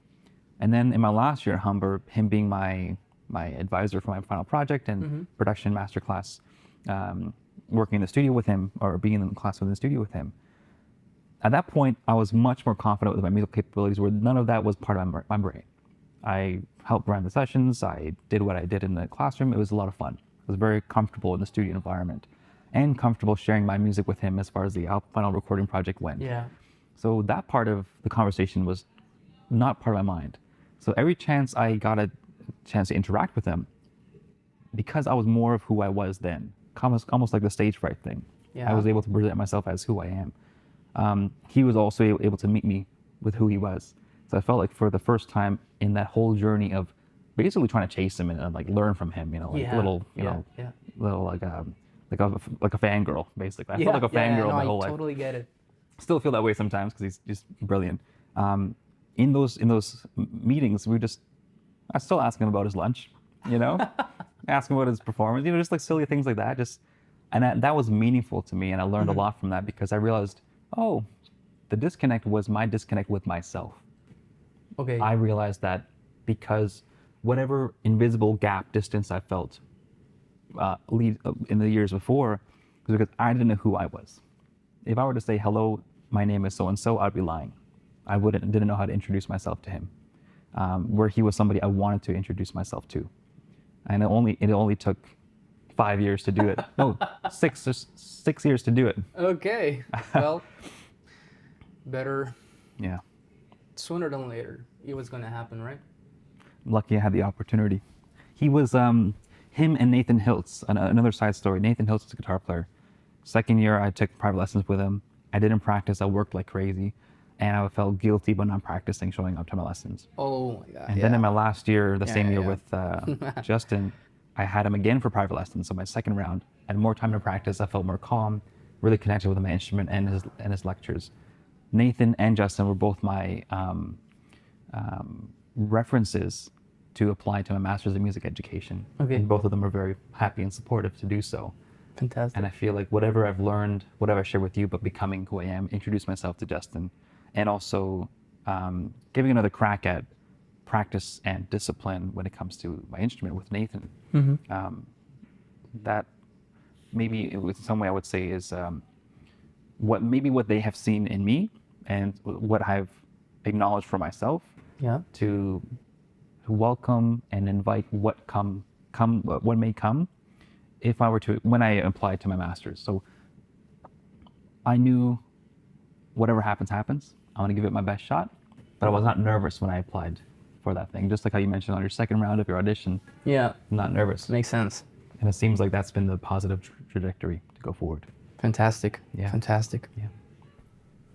And then in my last year at Humber, him being my advisor for my final project and production masterclass, working in the studio with him or being in the class within the studio with him, at that point, I was much more confident with my musical capabilities where none of that was part of my brain. I helped run the sessions. I did what I did in the classroom. It was a lot of fun. I was very comfortable in the studio environment and comfortable sharing my music with him as far as the final recording project went. Yeah. So that part of the conversation was not part of my mind. So every chance I got a chance to interact with him, because I was more of who I was then, almost like the stage fright thing. Yeah. I was able to present myself as who I am. He was also able to meet me with who he was. So I felt like for the first time in that whole journey of basically trying to chase him and like learn from him, little like a fangirl basically. I felt like a fangirl my whole life. I totally get it. Still feel that way sometimes because he's just brilliant. In those meetings, I still ask him about his lunch, ask him about his performance, just like silly things like that. And that was meaningful to me, and I learned a lot from that because I realized, oh, the disconnect was my disconnect with myself. Okay. I realized that because whatever invisible gap distance I felt in the years before was because I didn't know who I was. If I were to say, hello, my name is so-and-so, I'd be lying. I didn't know how to introduce myself to him, where he was somebody I wanted to introduce myself to. And it only took 5 years to do it. No, 6 years to do it. Okay. Well, better Yeah. sooner than later. It was going to happen, right? I'm lucky I had the opportunity. He was, him and Nathan Hiltz, another side story. Nathan Hiltz is a guitar player. Second year, I took private lessons with him. I didn't practice. I worked like crazy. And I felt guilty about not practicing, showing up to my lessons. Oh my God. And then in my last year, the same year yeah. with Justin, I had him again for private lessons. So my second round, I had more time to practice. I felt more calm, really connected with my instrument and his lectures. Nathan and Justin were both my references to apply to my master's in music education. Okay. And both of them were very happy and supportive to do so. Fantastic. And I feel like whatever I've learned, whatever I share with you, but becoming who I am, introduce myself to Justin, and also giving another crack at practice and discipline when it comes to my instrument with Nathan. That maybe in some way I would say is what they have seen in me and what I've acknowledged for myself. Yeah. To welcome and invite what may come if I were to, when I applied to my master's. So I knew whatever happens, I want to give it my best shot, but I was not nervous when I applied for that thing. Just like how you mentioned on your second round of your audition. Yeah. I'm not nervous. Makes sense. And it seems like that's been the positive trajectory to go forward. Fantastic. Yeah. Fantastic. Yeah.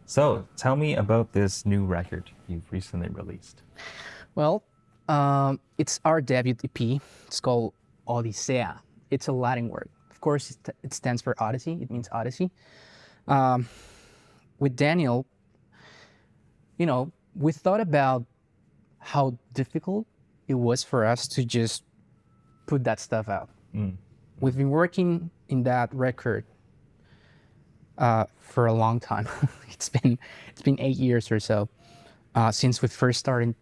So tell me about this new record you've recently released. Well, it's our debut EP. It's called Odyssea. It's a Latin word. Of course, it stands for Odyssey. It means Odyssey. With Daniel, we thought about how difficult it was for us to just put that stuff out. We've been working in that record for a long time. It's been 8 years or so since we first started,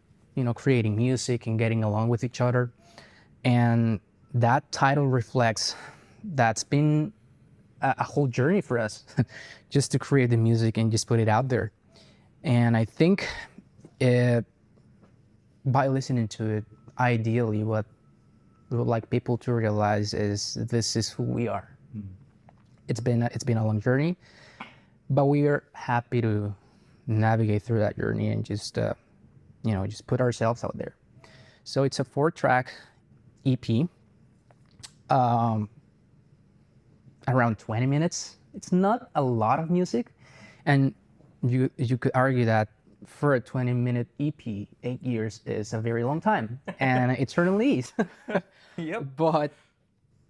creating music and getting along with each other. And that title reflects that's been a whole journey for us, just to create the music and just put it out there. And I think by listening to it, ideally, what we would like people to realize is this is who we are. It's been a long journey, but we are happy to navigate through that journey and just put ourselves out there. So it's a 4-track EP, around 20 minutes. It's not a lot of music, and you could argue that for a 20-minute EP, 8 years is a very long time, and it certainly is. Yep. But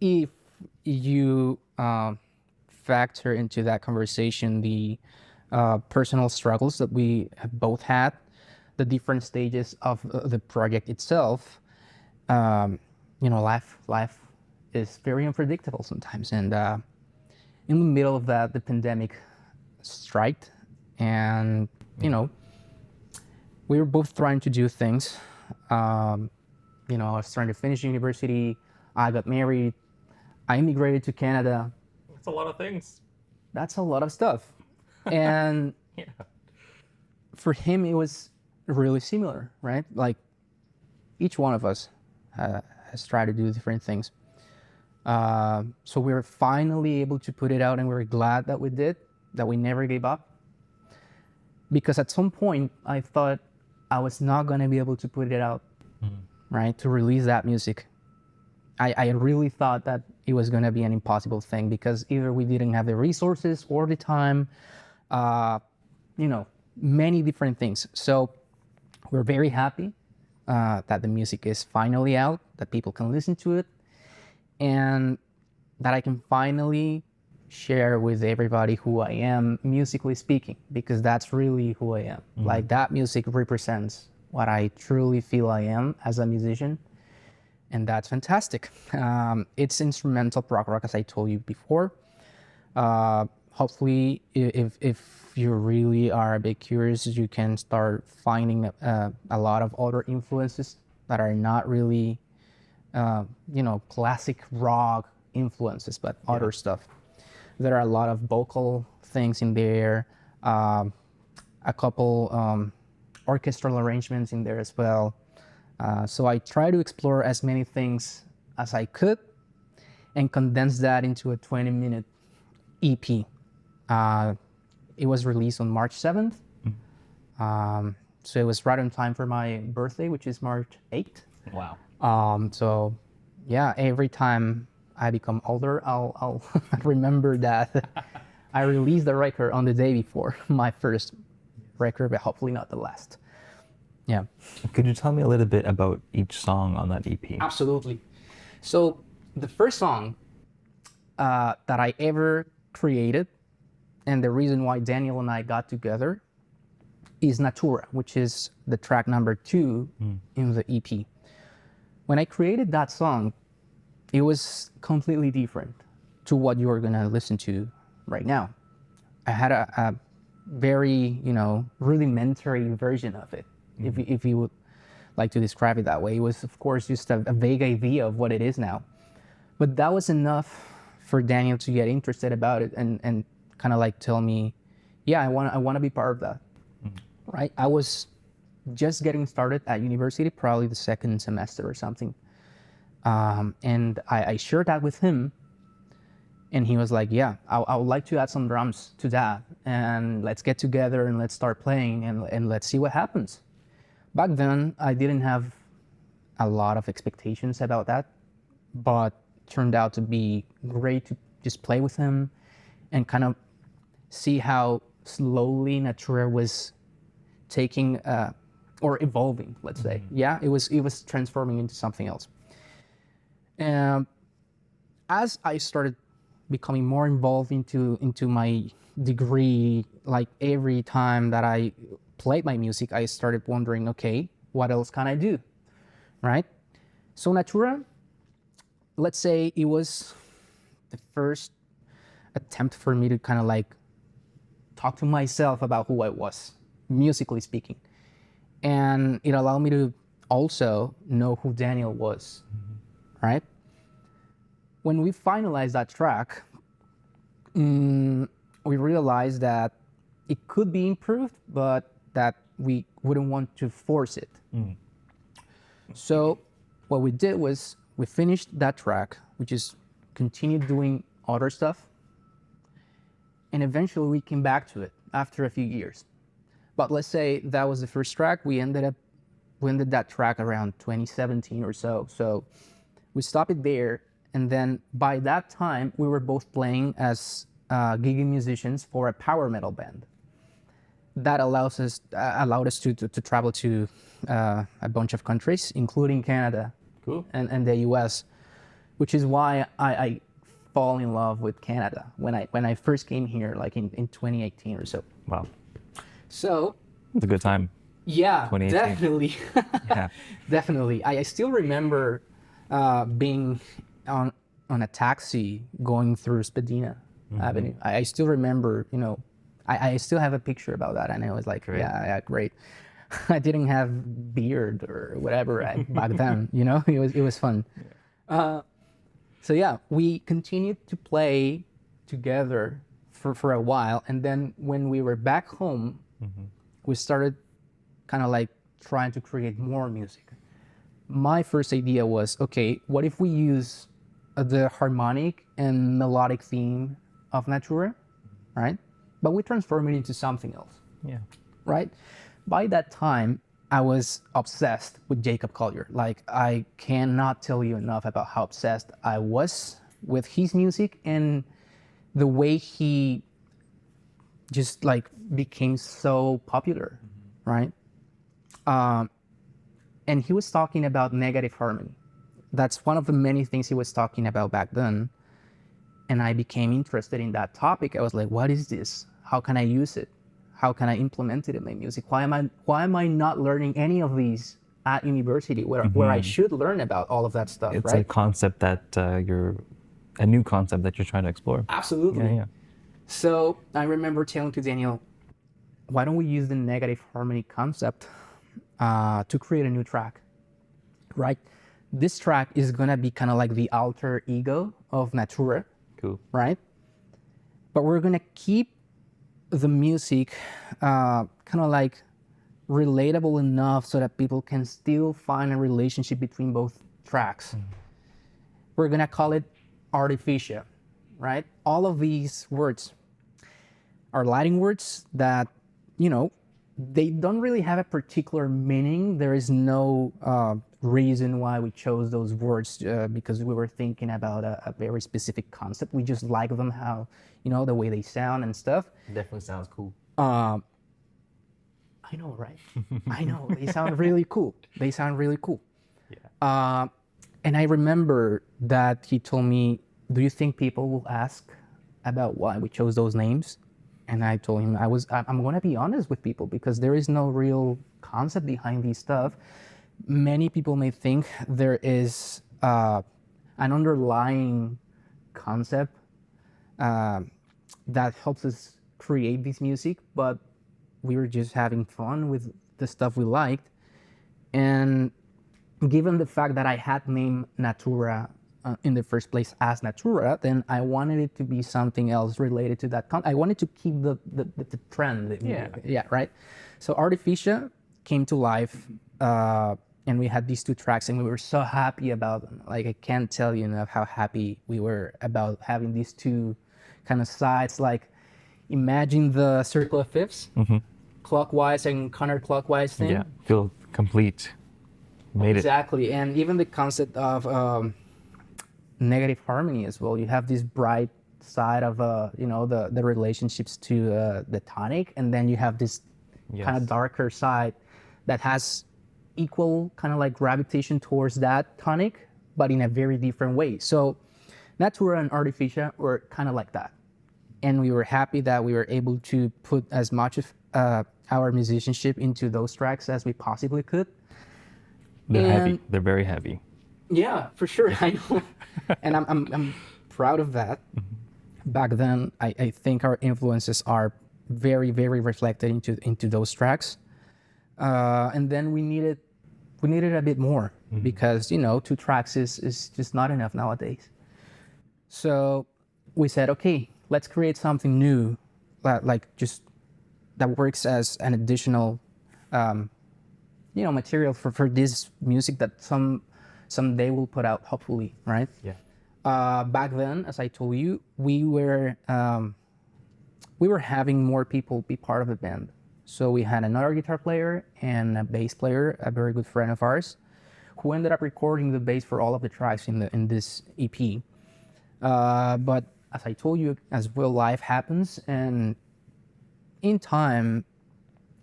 if you factor into that conversation the personal struggles that we have both had, the different stages of the project itself, life is very unpredictable sometimes. And in the middle of that, the pandemic struck, and we were both trying to do things. I was trying to finish university. I got married. I immigrated to Canada. That's a lot of things. That's a lot of stuff. And Yeah. for him, it was really similar, right? Like each one of us has tried to do different things. So we were finally able to put it out, and we're glad that we did, that we never gave up. Because at some point, I thought I was not going to be able to put it out, right? To release that music. I really thought that it was going to be an impossible thing, because either we didn't have the resources or the time, many different things. So we're very happy that the music is finally out, that people can listen to it, and that I can finally share with everybody who I am, musically speaking, because that's really who I am. Like, that music represents what I truly feel I am as a musician. and that's fantastic. It's instrumental prog rock, as I told you before. Hopefully, if you really are a bit curious, you can start finding a lot of other influences that are not really, classic rock influences, but other stuff. There are a lot of vocal things in there, a couple orchestral arrangements in there as well. So I try to explore as many things as I could and condense that into a 20-minute EP. It was released on March 7th. So it was right on time for my birthday, which is March 8th. Wow. So yeah, every time I become older, I'll remember that I released the record on the day before my first record, but hopefully not the last. Yeah. Could you tell me a little bit about each song on that EP? Absolutely. So the first song that I ever created, and the reason why Daniel and I got together, is Natura, which is the track number 2 in the EP. When I created that song, it was completely different to what you're gonna listen to right now. I had a very, rudimentary version of it, if you would like to describe it that way. It was, of course, just a vague idea of what it is now. But that was enough for Daniel to get interested about it and kind of like tell me, yeah, I want to be part of that. Right? I was just getting started at university, probably the second semester or something. And I shared that with him, and he was like, yeah, I would like to add some drums to that, and let's get together and let's start playing and let's see what happens. Back then, I didn't have a lot of expectations about that, but turned out to be great to just play with him and kind of see how slowly Natura was taking or evolving, let's say. Yeah, it was transforming into something else. And as I started becoming more involved into my degree, like every time that I played my music, I started wondering, okay, what else can I do, right? So Natura, let's say it was the first attempt for me to kind of like talk to myself about who I was, musically speaking. And it allowed me to also know who Daniel was, right? When we finalized that track, we realized that it could be improved, but that we wouldn't want to force it. So what we did was we finished that track, we just continued doing other stuff, and eventually we came back to it after a few years. But let's say that was the first track. We ended that track around 2017 or so. So we stopped it there, and then by that time we were both playing as gigging musicians for a power metal band. That allowed us to travel to a bunch of countries, including Canada. Cool. and the US, which is why I fall in love with Canada when I first came here, like in 2018 or so. Wow. So It's a good time. yeah, 2018. definitely. Yeah. Definitely. I still remember being on a taxi going through Spadina Avenue. I still remember, I still have a picture about that, and I was like, Great. yeah, great. I didn't have beard or whatever back then, it was fun. So yeah, we continued to play together for a while, and then when we were back home, we started kind of like trying to create more music. My first idea was, okay, what if we use the harmonic and melodic theme of Natura, right? But we transform it into something else, Yeah. right? By that time, I was obsessed with Jacob Collier. Like, I cannot tell you enough about how obsessed I was with his music and the way he just like became so popular, right? And he was talking about negative harmony. That's one of the many things he was talking about back then. And I became interested in that topic. I was like, what is this? How can I use it? How can I implement it in my music? Why am I not learning any of these at university where I should learn about all of that stuff, It's right? a concept that a new concept that you're trying to explore. Absolutely. Yeah, yeah. So I remember telling to Daniel, why don't we use the negative harmony concept to create a new track, right? This track is gonna be kind of like the alter ego of Natura, Cool. right? But we're gonna keep the music kind of like relatable enough so that people can still find a relationship between both tracks. We're gonna call it artificial, right? All of these words are Latin words that, you know, they don't really have a particular meaning. There is no reason why we chose those words because we were thinking about a very specific concept. We just like them how, you know, the way they sound and stuff. Definitely sounds cool. I know, right? I know. They sound really cool. They sound really cool. Yeah. And I remember that he told me, do you think people will ask about why we chose those names? And I told him I'm going to be honest with people because there is no real concept behind these stuff. Many people may think there is an underlying concept that helps us create this music, but we were just having fun with the stuff we liked. And given the fact that I had named Natura in the first place as Natura, then I wanted it to be something else related to that. I wanted to keep the trend. Yeah, right? So Artificia came to life, and we had these two tracks, and we were so happy about them. Like, I can't tell you enough how happy we were about having these two kind of sides. Like, imagine the circle of fifths, clockwise and counterclockwise thing. Yeah. Feel complete. Made it. Exactly, and even the concept of negative harmony as well. You have this bright side of you know, the relationships to the tonic, and then you have this kind of darker side that has equal kind of like gravitation towards that tonic, but in a very different way. So Natura and Artificia were kind of like that, and we were happy that we were able to put as much of our musicianship into those tracks as we possibly could. They're heavy. They're very heavy. Yeah, for sure. I know. And I'm proud of that. Back then, I think our influences are very, very reflected into those tracks. And then we needed a bit more because, you know, 2 tracks is just not enough nowadays. So we said, okay, let's create something new, like just that works as an additional, you know, material for this music that someday we'll put out, hopefully, right? Yeah. Back then, as I told you, we were having more people be part of the band. So we had another guitar player and a bass player, a very good friend of ours, who ended up recording the bass for all of the tracks in this EP. But as I told you, as well, life happens, and in time,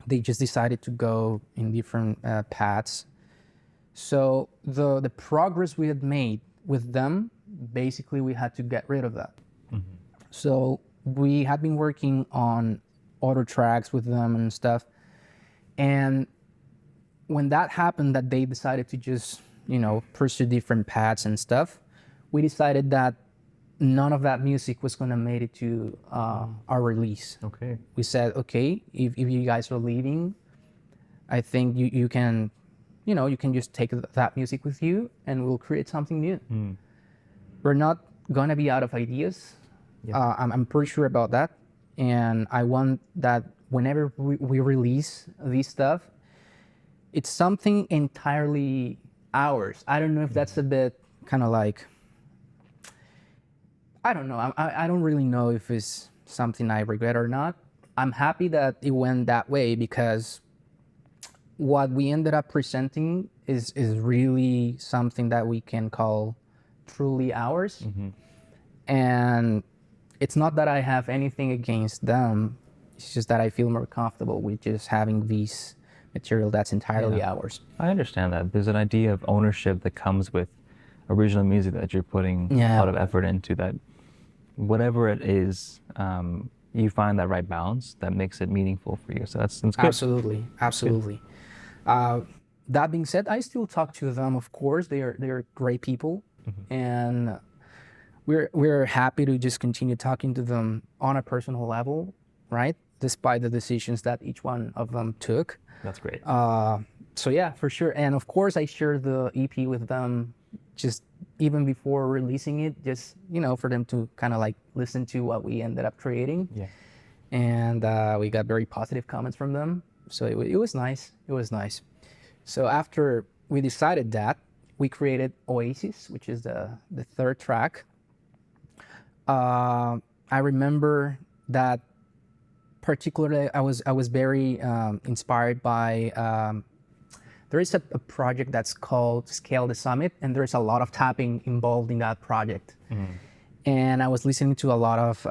they just decided to go in different paths. So the progress we had made with them, basically we had to get rid of that. So we had been working on other tracks with them and stuff. And when that happened, that they decided to just, you know, pursue different paths and stuff, we decided that none of that music was going to make it to our release. Okay. We said, okay, if you guys are leaving, I think you can, you know, you can just take that music with you and we'll create something new. We're not going to be out of ideas. Yeah. I'm pretty sure about that. And I want that whenever we release this stuff, it's something entirely ours. I don't know if that's a bit kind of like, I don't know. I don't really know if it's something I regret or not. I'm happy that it went that way because what we ended up presenting is really something that we can call truly ours. And it's not that I have anything against them. It's just that I feel more comfortable with just having this material that's entirely ours. I understand that. There's an idea of ownership that comes with original music that you're putting a lot of effort into, that whatever it is, you find that right balance that makes it meaningful for you. So that's good. Absolutely. That being said, I still talk to them. Of course, they're great people, and we're happy to just continue talking to them on a personal level, right? Despite the decisions that each one of them took. That's great. So yeah, for sure. And of course, I shared the EP with them just even before releasing it, just for them to kind of like listen to what we ended up creating. Yeah. And we got very positive comments from them. So it was nice. It was nice. So after we decided that, we created Oasis, which is the third track. I remember that particularly I was very inspired by there is a project that's called Scale the Summit, and there's a lot of tapping involved in that project. And I was listening to a lot of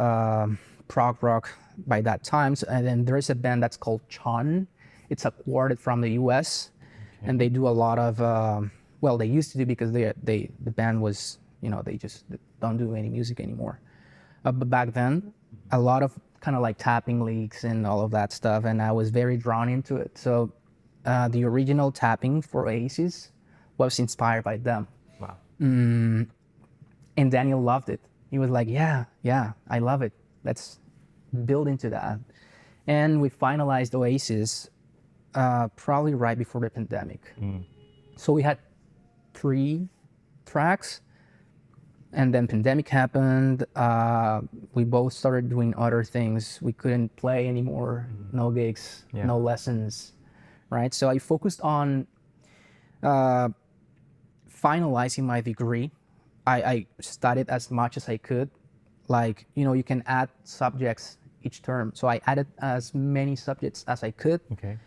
prog rock by that time. And then there's a band that's called Chon. It's a quartet from the US, and they do a lot of well, they used to do, because the band was, they just don't do any music anymore. But back then, a lot of kind of like tapping leagues and all of that stuff, and I was very drawn into it. So the original tapping for Oasis was inspired by them. Wow. And Daniel loved it. He was like, yeah, I love it. Let's build into that. And we finalized Oasis probably right before the pandemic. So we had 3 tracks, and then pandemic happened. We both started doing other things. We couldn't play anymore. No gigs, no lessons, right? So I focused on finalizing my degree. I studied as much as I could. Like, you can add subjects each term. So I added as many subjects as I could. Okay.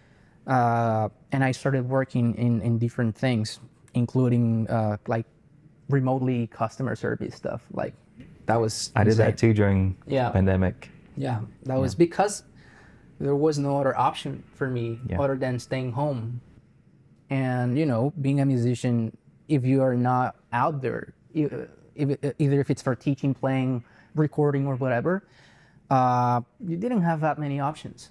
And I started working in different things, including like remotely customer service stuff. Like that was I did insane. that too during the pandemic. Yeah, that was because there was no other option for me other than staying home. And being a musician, if you are not out there, either if it's for teaching, playing, recording, or whatever, you didn't have that many options.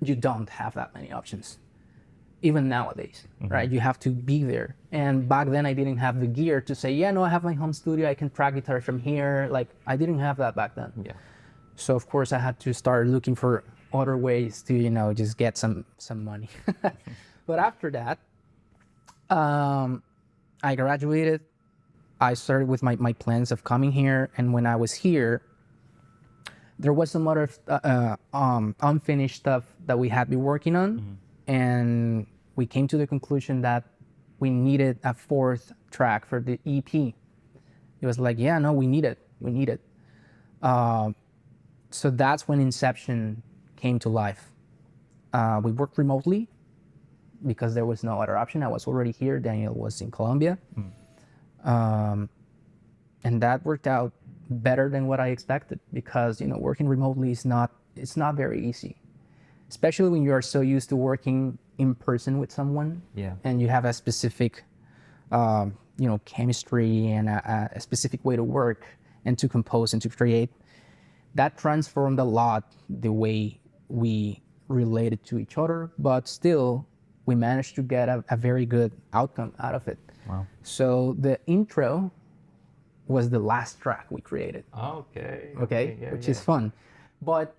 You don't have that many options, even nowadays, right? You have to be there. And back then I didn't have the gear to say, I have my home studio, I can track guitar from here. Like, I didn't have that back then. So of course I had to start looking for other ways to, just get some money. But after that, I graduated. I started with my plans of coming here. And when I was here, there was some other unfinished stuff that we had been working on. And we came to the conclusion that we needed a 4th track for the EP. It was like, we need it. So that's when Inception came to life. We worked remotely because there was no other option. I was already here. Daniel was in Colombia. And that worked out better than what I expected, because working remotely it's not very easy, especially when you are so used to working in person with someone, and you have a specific chemistry and a specific way to work and to compose and to create. That transformed a lot the way we related to each other, but still we managed to get a very good outcome out of it. Wow. So the intro was the last track we created. Okay. Which is fun. But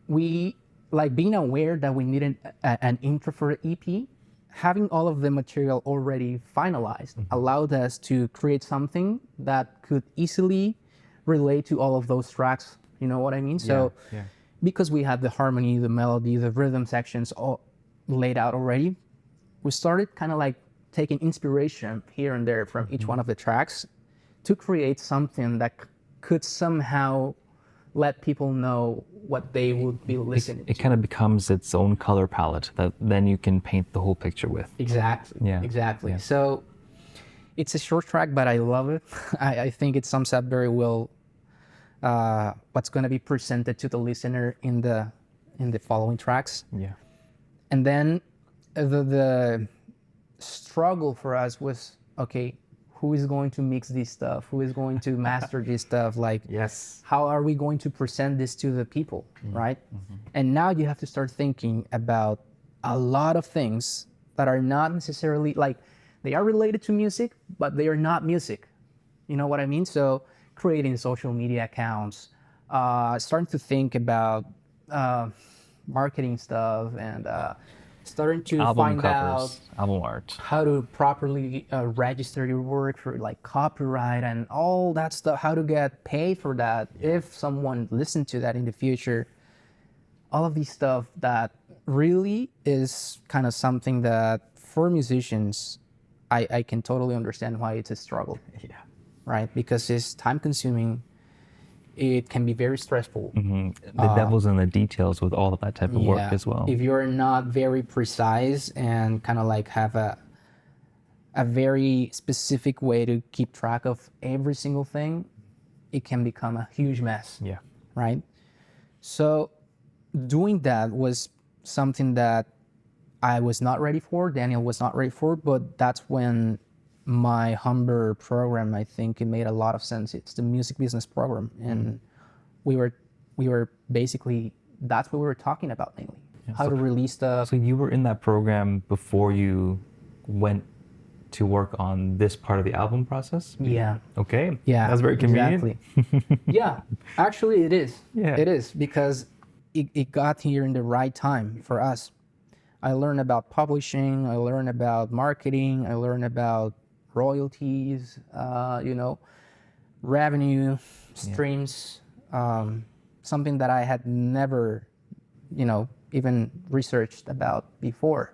we, like, being aware that we needed an intro for the EP, having all of the material already finalized allowed us to create something that could easily relate to all of those tracks. You know what I mean? So because we had the harmony, the melody, the rhythm sections all laid out already, we started kind of like taking inspiration here and there from each one of the tracks to create something that could somehow let people know what they would be listening to. It kind of becomes its own color palette that then you can paint the whole picture with. Exactly. Yeah. So it's a short track, but I love it. I think it sums up very well what's going to be presented to the listener in the following tracks. And then the struggle for us was, okay, who is going to mix this stuff? Who is going to master this stuff? Like, how are we going to present this to the people, right? And now you have to start thinking about a lot of things that are not necessarily like, they are related to music, but they are not music. You know what I mean? So creating social media accounts, starting to think about marketing stuff, and starting to Album find out covers, album art. how to properly register your work for like copyright and all that stuff, how to get paid for that if someone listened to that in the future. All of these stuff that really is kind of something that for musicians, I can totally understand why it's a struggle, Yeah. right? Because it's time consuming. It can be very stressful. The devil's in the details with all of that type of work as well. If you're not very precise and kind of like have a very specific way to keep track of every single thing, it can become a huge mess. Yeah. Right? So doing that was something that I was not ready for, Daniel was not ready for, but that's when my Humber program, I think it made a lot of sense. It's the music business program. And we were basically, that's what we were talking about mainly. How to release stuff. So you were in that program before you went to work on this part of the album process? Yeah. Okay. Yeah. That's very convenient. Exactly. Yeah. Actually, it is. Yeah. It is, because it got here in the right time for us. I learned about publishing. I learned about marketing. I learned about royalties, revenue, streams, something that I had never, even researched about before.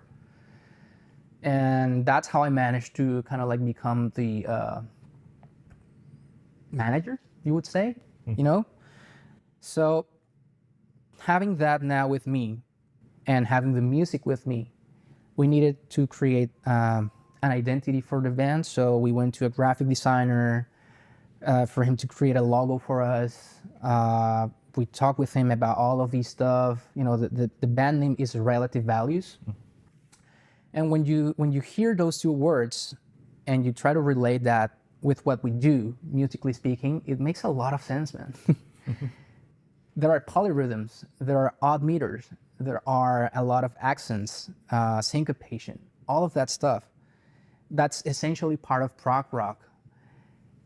And that's how I managed to kind of like become the manager, you would say, So having that now with me and having the music with me, we needed to create an identity for the band. So we went to a graphic designer for him to create a logo for us. We talked with him about all of these stuff. The band name is Relative Values. And when you hear those two words and you try to relate that with what we do, musically speaking, it makes a lot of sense, man. There are polyrhythms, there are odd meters, there are a lot of accents, syncopation, all of that stuff. That's essentially part of prog rock.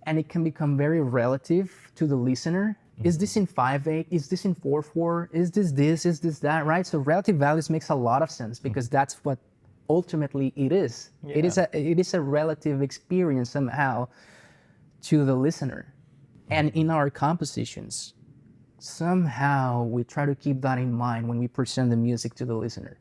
And it can become very relative to the listener. Is this in 5/8? Is this in 4/4? Is this? Is this that? Right? So Relative Values makes a lot of sense, because that's what ultimately it is. Yeah. It is a relative experience somehow to the listener. And in our compositions, somehow we try to keep that in mind when we present the music to the listener.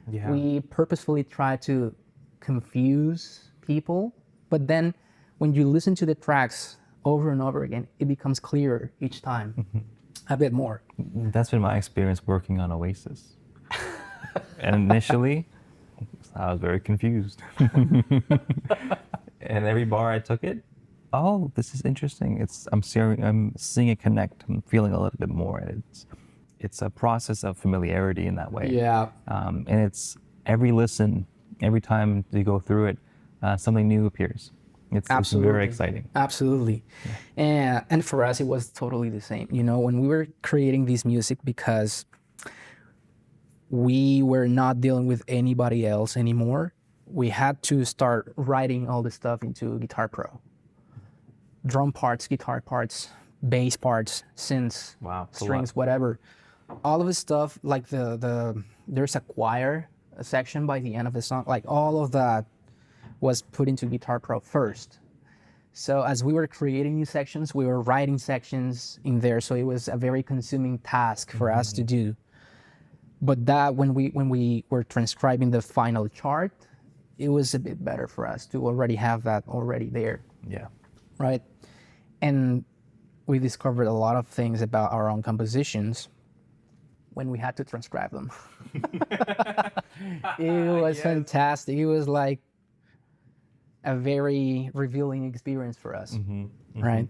Yeah. We purposefully try to confuse people, but then when you listen to the tracks over and over again, it becomes clearer each time, a bit more. That's been my experience working on Oasis. And initially, I was very confused. And every bar I took it, oh, this is interesting. I'm seeing it connect. I'm feeling a little bit more. It's a process of familiarity in that way. Yeah. And it's every listen, every time you go through it, something new appears. It's very exciting. Absolutely. Yeah. And for us, it was totally the same. When we were creating this music, because we were not dealing with anybody else anymore, we had to start writing all the stuff into Guitar Pro. Drum parts, guitar parts, bass parts, synths, strings, whatever. All of the stuff, like there's a choir section by the end of the song, like all of that was put into Guitar Pro first. So as we were creating new sections, we were writing sections in there, so it was a very consuming task for us to do. But that when we were transcribing the final chart, it was a bit better for us to already have that already there. Yeah. Right? And we discovered a lot of things about our own compositions when we had to transcribe them. It was fantastic. It was like a very revealing experience for us, right?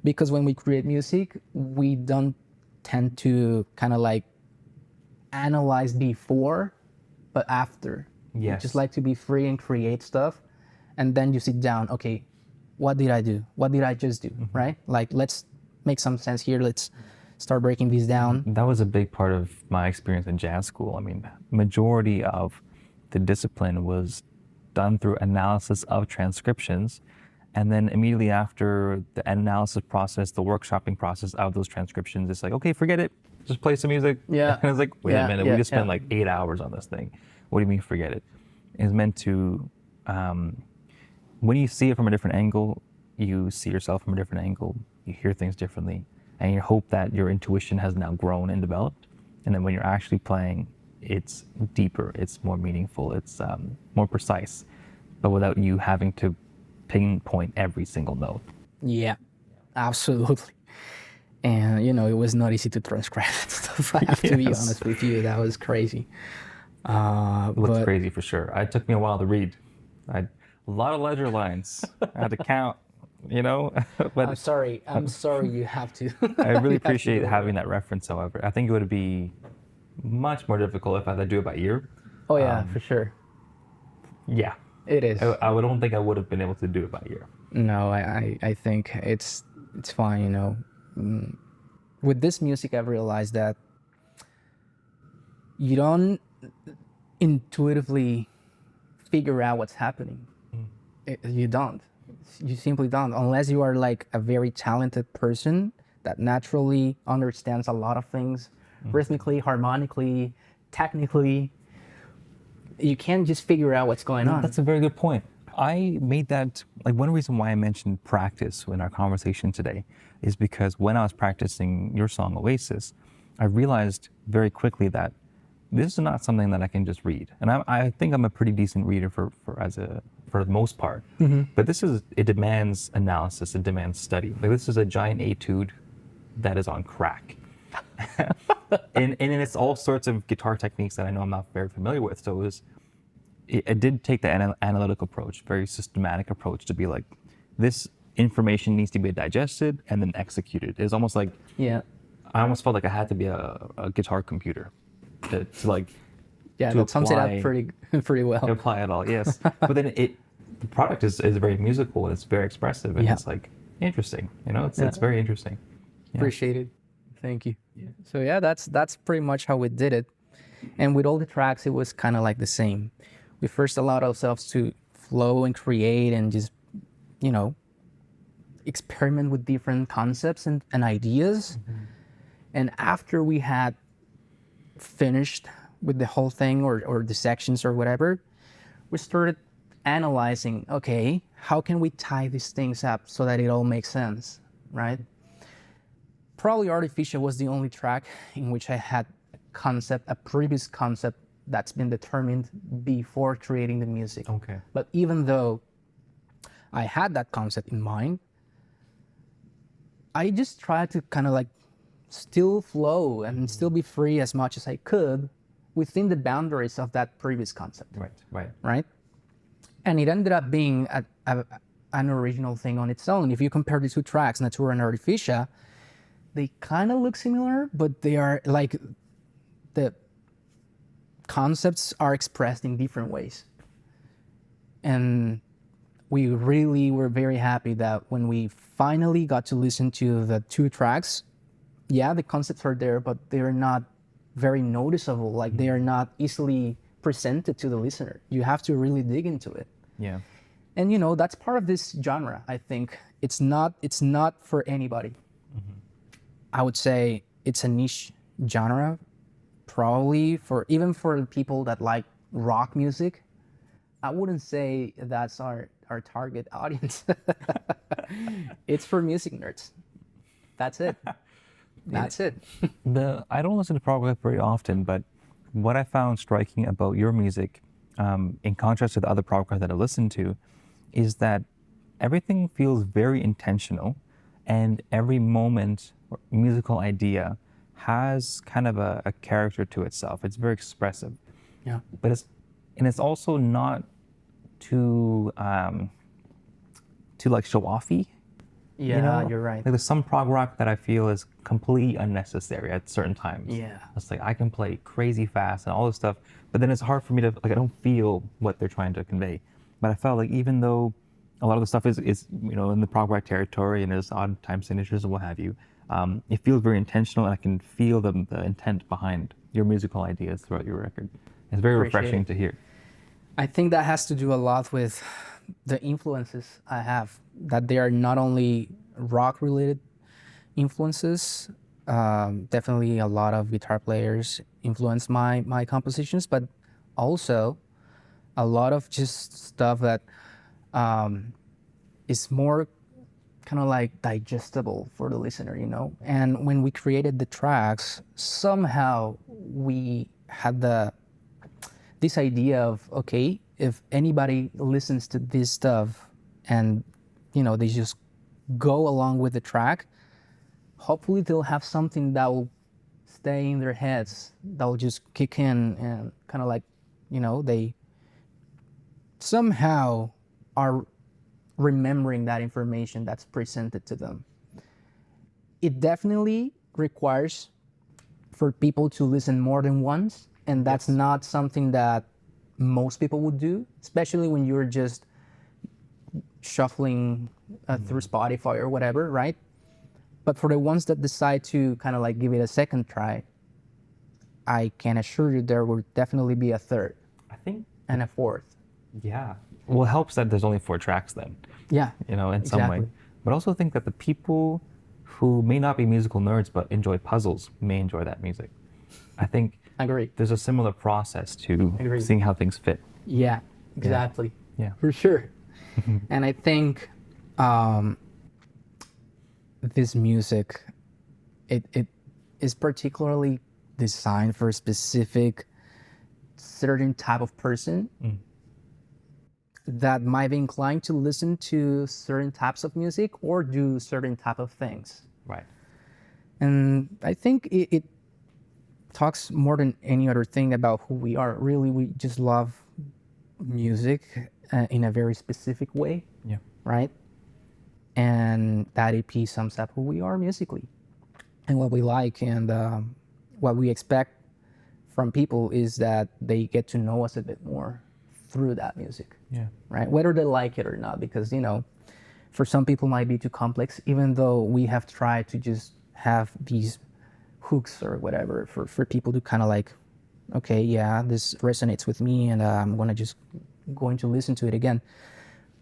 Because when we create music, we don't tend to kind of like analyze before, but after. Yes. We just like to be free and create stuff. And then you sit down, okay, what did I do? What did I just do, right? Like, let's make some sense here. Let's start breaking these down. That was a big part of my experience in jazz school. I mean, majority of the discipline was done through analysis of transcriptions. And then immediately after the analysis process, the workshopping process of those transcriptions, it's like, okay, forget it. Just play some music. Yeah. And it's like, wait Yeah, a minute, yeah, we just spent yeah. like 8 hours on this thing. What do you mean forget it? It's meant to, when you see it from a different angle, you see yourself from a different angle, you hear things differently, and you hope that your intuition has now grown and developed. And then when you're actually playing, it's deeper, it's more meaningful, it's more precise, but without you having to pinpoint every single note. Yeah, absolutely. And, it was not easy to transcribe that stuff. I have to be Yes. honest with you. That was crazy. It looks But crazy for sure. It took me a while to read. A lot of ledger lines. I had to count, but I'm sorry. You have to. I really You have to appreciate do it. having that reference, however. I think it would be much more difficult if I had to do it by ear. Oh, yeah, for sure. Yeah. It is. I don't think I would have been able to do it by ear. No, I think it's fine, With this music, I've realized that you don't intuitively figure out what's happening. You don't. You simply don't, unless you are like a very talented person that naturally understands a lot of things, rhythmically, harmonically, technically. You can't just figure out what's going on. That's a very good point. I made that, like, one reason why I mentioned practice in our conversation today is because when I was practicing your song Oasis, I realized very quickly that this is not something that I can just read. And I think I'm a pretty decent reader for the most part. But it demands analysis, it demands study. Like, this is a giant etude that is on crack. and it's all sorts of guitar techniques that I know I'm not very familiar with. So it did take the analytical approach, very systematic approach to be like, this information needs to be digested and then executed. It's almost like, Yeah. I almost felt like I had to be a guitar computer to like, Yeah, to that sums it up apply- pretty well. to apply it all, yes. But then the product is very musical and it's very expressive and Yeah. it's like interesting, it's very interesting. Yeah. Appreciate it. Thank you. So yeah, that's pretty much how we did it. And with all the tracks, it was kind of like the same. We first allowed ourselves to flow and create and just, experiment with different concepts and ideas. And after we had finished with the whole thing or the sections or whatever, we started analyzing, okay, how can we tie these things up so that it all makes sense, right? Probably Artificial was the only track in which I had a previous concept that's been determined before creating the music. Okay. But even though I had that concept in mind, I just tried to kind of like still flow and still be free as much as I could within the boundaries of that previous concept. Right? And it ended up being an original thing on its own. If you compare the two tracks, Natura and Artificial, they kind of look similar, but they are like, the concepts are expressed in different ways. And we really were very happy that when we finally got to listen to the two tracks, yeah, the concepts are there, but they're not very noticeable. Like, they are not easily presented to the listener. You have to really dig into it. Yeah. And that's part of this genre. I think it's not for anybody. I would say it's a niche genre, probably even for people that like rock music. I wouldn't say that's our target audience. It's for music nerds. That's it. That's it. I don't listen to prog rock very often, but what I found striking about your music, in contrast to the other prog rock that I listen to, is that everything feels very intentional, and every moment or musical idea has kind of a character to itself. It's very expressive. Yeah. But it's also not too like show offy. Yeah, you're right. Like, there's some prog rock that I feel is completely unnecessary at certain times. Yeah. It's like I can play crazy fast and all this stuff, but then it's hard for me to, like, I don't feel what they're trying to convey. But I felt like even though a lot of the stuff is in the prog rock territory and there's odd time signatures and what have you, It feels very intentional, and I can feel the intent behind your musical ideas throughout your record. It's very Appreciate refreshing it. to hear. I think that has to do a lot with the influences I have, that they are not only rock related influences. Definitely a lot of guitar players influence my compositions, but also a lot of just stuff that is more kind of like digestible for the listener, you know? And when we created the tracks, somehow we had this idea of, okay, if anybody listens to this stuff and, you know, they just go along with the track, hopefully they'll have something that will stay in their heads, that will just kick in and kind of like, you know, they somehow are remembering that information that's presented to them. It definitely requires for people to listen more than once, and that's Yes. not something that most people would do, especially when you're just shuffling through Spotify or whatever, right? But for the ones that decide to kind of like give it a second try, I can assure you there will definitely be a third I think, and a fourth. yeah. Well, it helps that there's only 4 tracks then, Yeah, you know, in some way. exactly. But I also think that the people who may not be musical nerds but enjoy puzzles may enjoy that music. I think Agree. there's a similar process to Agree. seeing how things fit. Yeah, exactly. Yeah. For sure. And I think this music, it is particularly designed for a specific certain type of person that might be inclined to listen to certain types of music or do certain type of things. Right. And I think it talks more than any other thing about who we are. Really, we just love music in a very specific way, Yeah. right? And that EP sums up who we are musically and what we like, and what we expect from people is that they get to know us a bit more through that music, Yeah. right? Whether they like it or not, because, you know, for some people might be too complex, even though we have tried to just have these hooks or whatever for people to kind of like, okay, yeah, this resonates with me, and I'm going to listen to it again.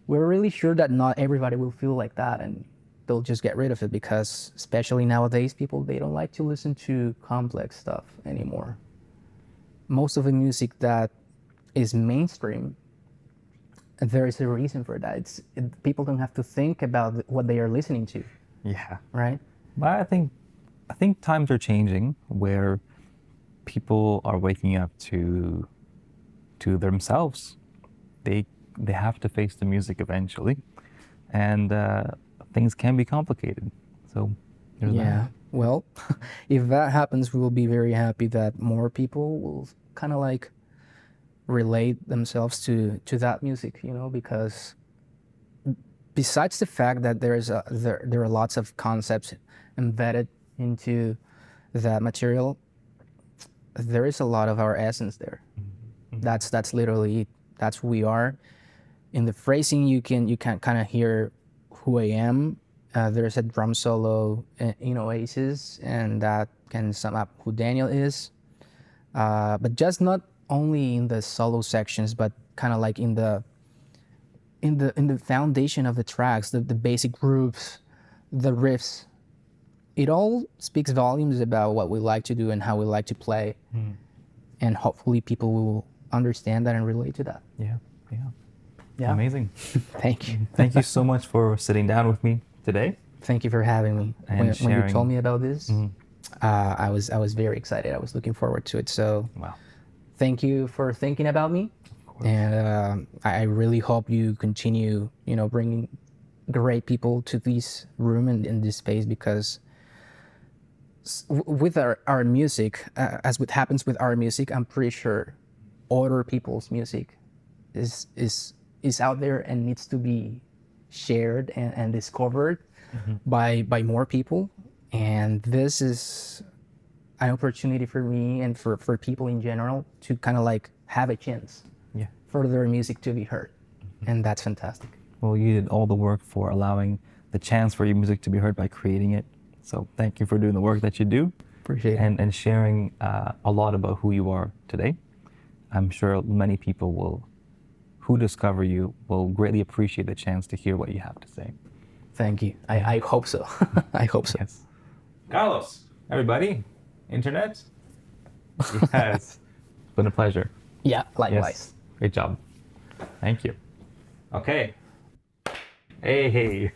We're really sure that not everybody will feel like that, and they'll just get rid of it, because especially nowadays, people, they don't like to listen to complex stuff anymore. Most of the music that is mainstream, there is a reason for that. People don't have to think about what they are listening to, Yeah. right? But I think times are changing where people are waking up to themselves. They have to face the music eventually, and things can be complicated. So there's Yeah. Well, if that happens, we will be very happy that more people will kind of like relate themselves to that music, you know, because besides the fact that there are lots of concepts embedded into that material, there is a lot of our essence there. That's literally, that's who we are. In the phrasing, you can kind of hear who I am. There's a drum solo in Oasis, and that can sum up who Daniel is. But just not only in the solo sections, but kind of like in the foundation of the tracks, the basic grooves, the riffs. It all speaks volumes about what we like to do and how we like to play, and hopefully people will understand that and relate to that. Yeah. Yeah. Yeah. Amazing. Thank you. Thank you so much for sitting down with me today. Thank you for having me. And When you sharing. told me about this, I was very excited. I was looking forward to it. So Wow. thank you for thinking about me, and I really hope you continue, you know, bringing great people to this room and in this space, because with our music, as what happens with our music, I'm pretty sure other people's music is out there and needs to be shared and discovered by more people. And this is an opportunity for me and for people in general to kind of like have a chance Yeah. for their music to be heard. And that's fantastic. Well, you did all the work for allowing the chance for your music to be heard by creating it, So thank you for doing the work that you do. Appreciate it. And sharing a lot about who you are today. I'm sure many people who discover you will greatly appreciate the chance to hear what you have to say. Thank you. I hope so. I hope so. Yes. Carlos, everybody, internet. Yes. It's been a pleasure. Yeah, likewise. Yes. Great job. Thank you. Okay. Hey.